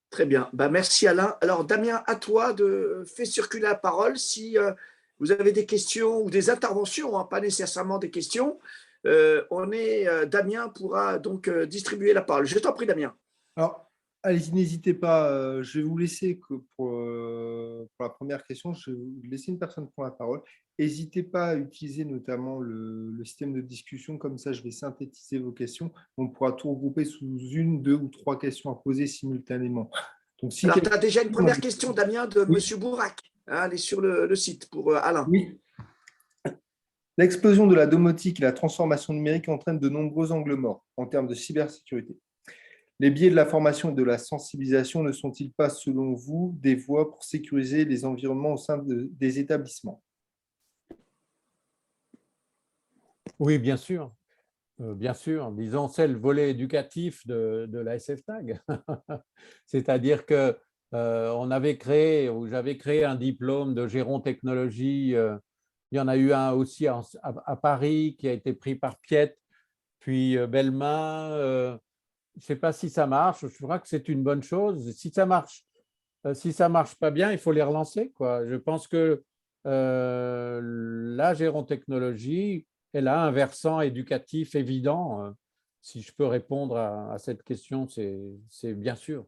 Très bien. Ben, merci Alain. Alors, Damien, à toi de faire circuler la parole. Si vous avez des questions ou des interventions, hein, pas nécessairement des questions, Damien pourra donc distribuer la parole. Je t'en prie, Damien. Alors, allez-y, n'hésitez pas. Je vais vous laisser pour la première question. Je vais vous laisser une personne prendre la parole. N'hésitez pas à utiliser notamment le système de discussion. Comme ça, je vais synthétiser vos questions. On pourra tout regrouper sous une, deux ou trois questions à poser simultanément. Donc, si Alors, tu as déjà une première question, Damien, de Oui. M. Bourac. Hein, elle est sur le site pour Alain. Oui. L'explosion de la domotique et la transformation numérique entraînent de nombreux angles morts en termes de cybersécurité. Les biais de la formation et de la sensibilisation ne sont-ils pas, selon vous, des voies pour sécuriser les environnements au sein des établissements? Oui, bien sûr. Bien sûr, disons, c'est le volet éducatif de la SFTAG. C'est-à-dire que on avait créé, ou j'avais créé un diplôme de gérontechnologie. Il y en a eu un aussi à Paris qui a été pris par Piette, puis Bellemin. Je ne sais pas si ça marche. Je crois que c'est une bonne chose. Si ça marche pas bien, il faut les relancer, quoi. Je pense que la gérontechnologie, elle a un versant éducatif évident. Si je peux répondre à cette question, c'est bien sûr.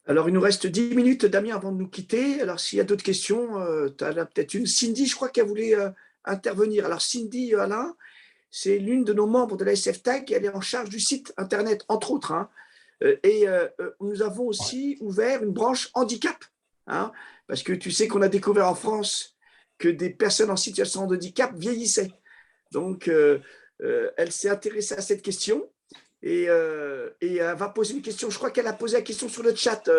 Alors, il nous reste 10 minutes, Damien, avant de nous quitter. Alors, s'il y a d'autres questions, tu as peut-être une. Cindy, je crois qu'elle voulait intervenir. Alors, Cindy, Alain, c'est l'une de nos membres de la SFTAG. Elle est en charge du site Internet, entre autres. Hein. Et nous avons aussi ouvert une branche handicap. Hein, parce que tu sais qu'on a découvert en France que des personnes en situation de handicap vieillissaient. Donc, elle s'est intéressée à cette question et elle va poser une question. Je crois qu'elle a posé la question sur le chat,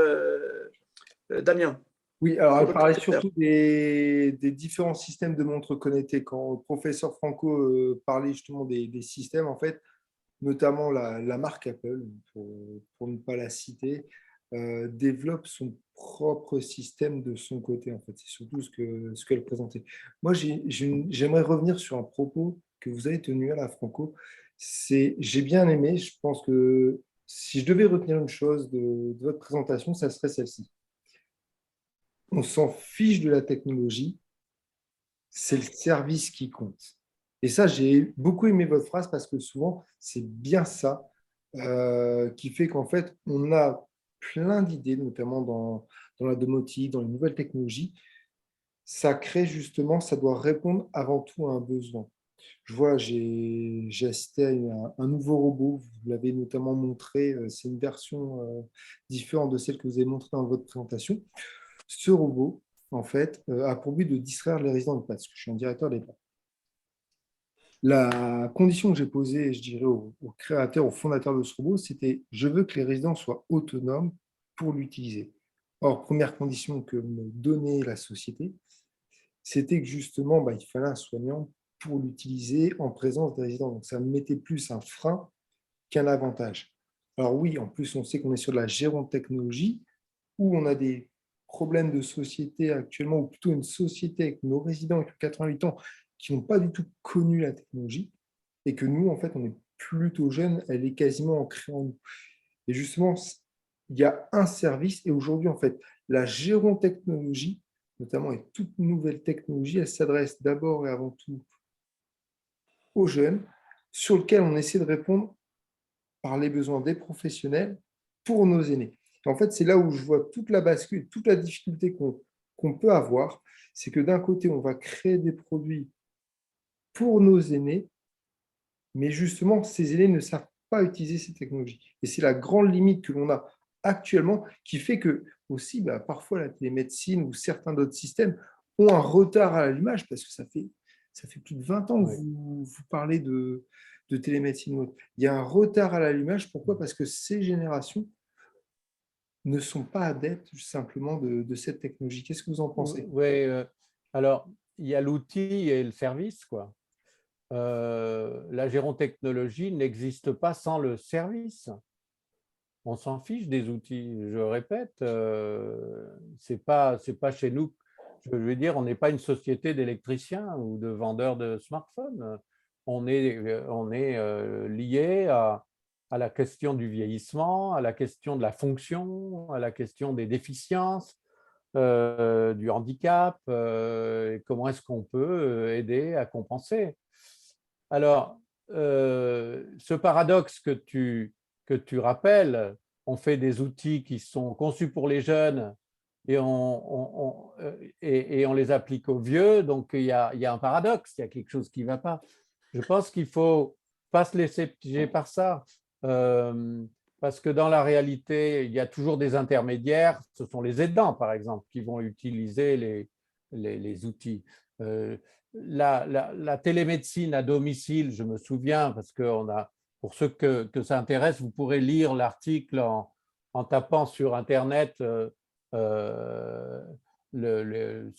Damien. Oui, alors elle parlait surtout des différents systèmes de montres connectées. Quand le professeur Franco parlait justement des systèmes, en fait, notamment la marque Apple, pour ne pas la citer, développe son propre système de son côté. En fait, c'est surtout ce qu'elle présentait. Moi, j'aimerais revenir sur un propos que vous avez tenu à la Franco. J'ai bien aimé. Je pense que si je devais retenir une chose de votre présentation, ça serait celle-ci. On s'en fiche de la technologie, c'est le service qui compte. Et ça, j'ai beaucoup aimé votre phrase parce que souvent, c'est bien ça qui fait qu'en fait, on a plein d'idées, notamment dans la domotique, dans les nouvelles technologies. Ça crée justement, ça doit répondre avant tout à un besoin. Je vois, j'ai assisté à un nouveau robot, vous l'avez notamment montré, c'est une version différente de celle que vous avez montrée dans votre présentation. Ce robot, en fait, a pour but de distraire les résidents d'EHPAD, parce que je suis un directeur d'EHPAD. La condition que j'ai posée, je dirais, au créateur, au fondateur de ce robot, c'était je veux que les résidents soient autonomes pour l'utiliser. Or, première condition que me donnait la société, c'était que justement, il fallait un soignant pour l'utiliser en présence des résidents. Donc, ça me mettait plus un frein qu'un avantage. Alors oui, en plus, on sait qu'on est sur de la gérontechnologie, où on a des problèmes de société actuellement, ou plutôt une société avec nos résidents avec 88 ans qui n'ont pas du tout connu la technologie, et que nous, en fait, on est plutôt jeunes, elle est quasiment ancrée en nous. Et justement, il y a un service, et aujourd'hui, en fait, la gérontechnologie, notamment avec toute nouvelle technologie, elle s'adresse d'abord et avant tout aux jeunes, sur lequel on essaie de répondre par les besoins des professionnels pour nos aînés. Et en fait, c'est là où je vois toute la bascule, toute la difficulté qu'on peut avoir, c'est que d'un côté, on va créer des produits pour nos aînés, mais justement, ces aînés ne savent pas utiliser ces technologies. Et c'est la grande limite que l'on a actuellement qui fait que aussi, parfois, la télémédecine ou certains d'autres systèmes ont un retard à l'allumage parce que ça fait plus de 20 ans que vous parlez de télémédecine. Il y a un retard à l'allumage. Pourquoi? Parce que ces générations ne sont pas adeptes simplement de cette technologie. Qu'est-ce que vous en pensez? Oui, alors il y a l'outil et le service, quoi. La gérontechnologie n'existe pas sans le service. On s'en fiche des outils. Je répète, c'est pas chez nous. Je veux dire, on n'est pas une société d'électriciens ou de vendeurs de smartphones. On est lié à la question du vieillissement, à la question de la fonction, à la question des déficiences, du handicap, et comment est-ce qu'on peut aider à compenser. Alors, ce paradoxe que tu rappelles, on fait des outils qui sont conçus pour les jeunes et on les applique aux vieux, donc il y a un paradoxe, il y a quelque chose qui ne va pas. Je pense qu'il ne faut pas se laisser piéger par ça, parce que dans la réalité, il y a toujours des intermédiaires, ce sont les aidants par exemple, qui vont utiliser les outils. La télémédecine à domicile, je me souviens, parce qu'on a, pour ceux que ça intéresse, vous pourrez lire l'article en tapant sur Internet ce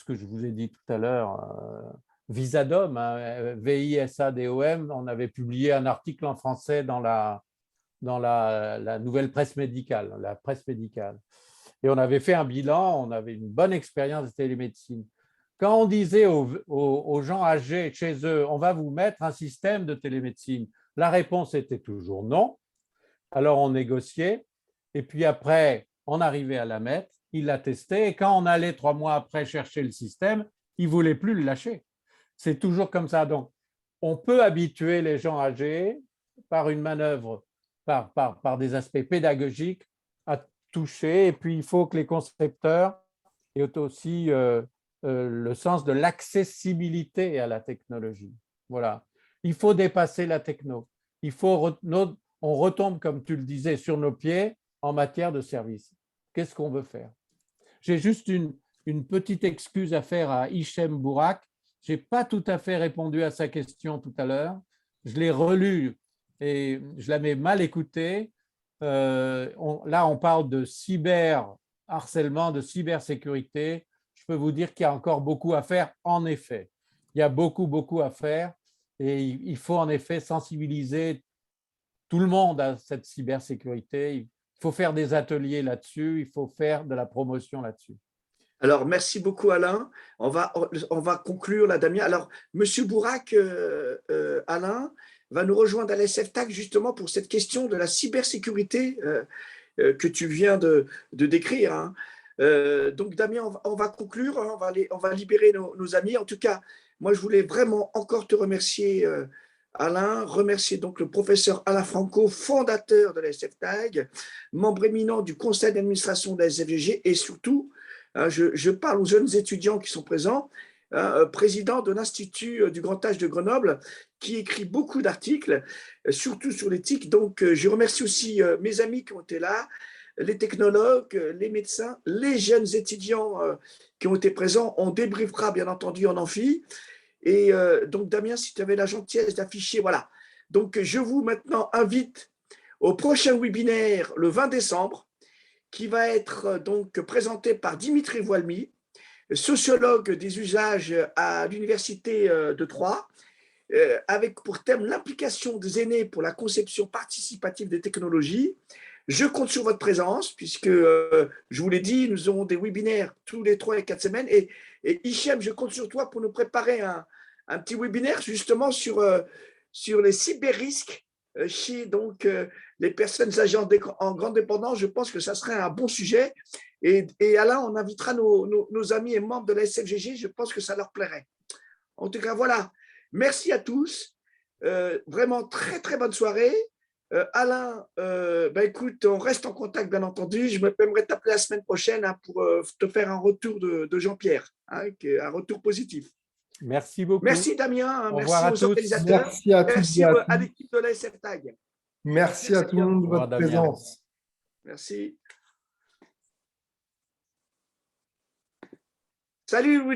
que je vous ai dit tout à l'heure, Visadom, hein, VISADOM. On avait publié un article en français dans la nouvelle presse médicale, la presse médicale. Et on avait fait un bilan, on avait une bonne expérience de télémédecine. Quand on disait aux gens âgés chez eux, on va vous mettre un système de télémédecine, la réponse était toujours non. Alors on négociait, et puis après, on arrivait à la mettre, il la testait, et quand on allait 3 mois après chercher le système, il ne voulait plus le lâcher. C'est toujours comme ça. Donc, on peut habituer les gens âgés par une manœuvre, par des aspects pédagogiques, à toucher, et puis il faut que les concepteurs aient aussi le sens de l'accessibilité à la technologie. Voilà. Il faut dépasser la techno. On retombe, comme tu le disais, sur nos pieds en matière de service. Qu'est-ce qu'on veut faire? J'ai juste une petite excuse à faire à Hichem Bourak. Je n'ai pas tout à fait répondu à sa question tout à l'heure. Je l'ai relue et je l'avais mal écoutée. Là, on parle de cyberharcèlement, de cybersécurité. Je peux vous dire qu'il y a encore beaucoup à faire, en effet. Il y a beaucoup, beaucoup à faire et il faut en effet sensibiliser tout le monde à cette cybersécurité. Il faut faire des ateliers là-dessus, il faut faire de la promotion là-dessus. Alors, merci beaucoup, Alain. On va conclure là, Damien. Alors, Monsieur Bourak, Alain, va nous rejoindre à l'SFTAC justement pour cette question de la cybersécurité que tu viens de décrire. Hein. Donc, Damien, on va conclure, hein, on va libérer nos amis. En tout cas, moi, je voulais vraiment encore te remercier Alain, remercier donc le professeur Alain Franco, fondateur de la SFTAG, membre éminent du conseil d'administration de la SFGG et surtout, je parle aux jeunes étudiants qui sont présents, président de l'Institut du Grand Âge de Grenoble, qui écrit beaucoup d'articles, surtout sur l'éthique. Donc, je remercie aussi mes amis qui ont été là, les technologues, les médecins, les jeunes étudiants qui ont été présents. On débriefera bien entendu en amphi. Et donc, Damien, si tu avais la gentillesse d'afficher, voilà. Donc, je vous maintenant invite au prochain webinaire le 20 décembre, qui va être donc présenté par Dimitri Voilmy, sociologue des usages à l'Université de Troyes, avec pour thème l'implication des aînés pour la conception participative des technologies. Je compte sur votre présence, puisque, je vous l'ai dit, nous aurons des webinaires tous les 3 et 4 semaines. Et Hichem, je compte sur toi pour nous préparer un petit webinaire justement sur les cyber-risques chez donc, les personnes âgées en grande dépendance. Je pense que ça serait un bon sujet. Et Alain, on invitera nos amis et membres de la SFGG. Je pense que ça leur plairait. En tout cas, voilà. Merci à tous. Vraiment, très, très bonne soirée. Alain, écoute, on reste en contact, bien entendu. Je m'aimerais t'appeler la semaine prochaine pour te faire un retour de Jean-Pierre, un retour positif. Merci beaucoup. Merci Damien, Au merci revoir à aux tous. organisateurs, Merci à tous merci et à à tous. l'équipe de la SFTAG. Merci à tout le monde de Au revoir, votre Damien. présence. Merci. Salut Luigi.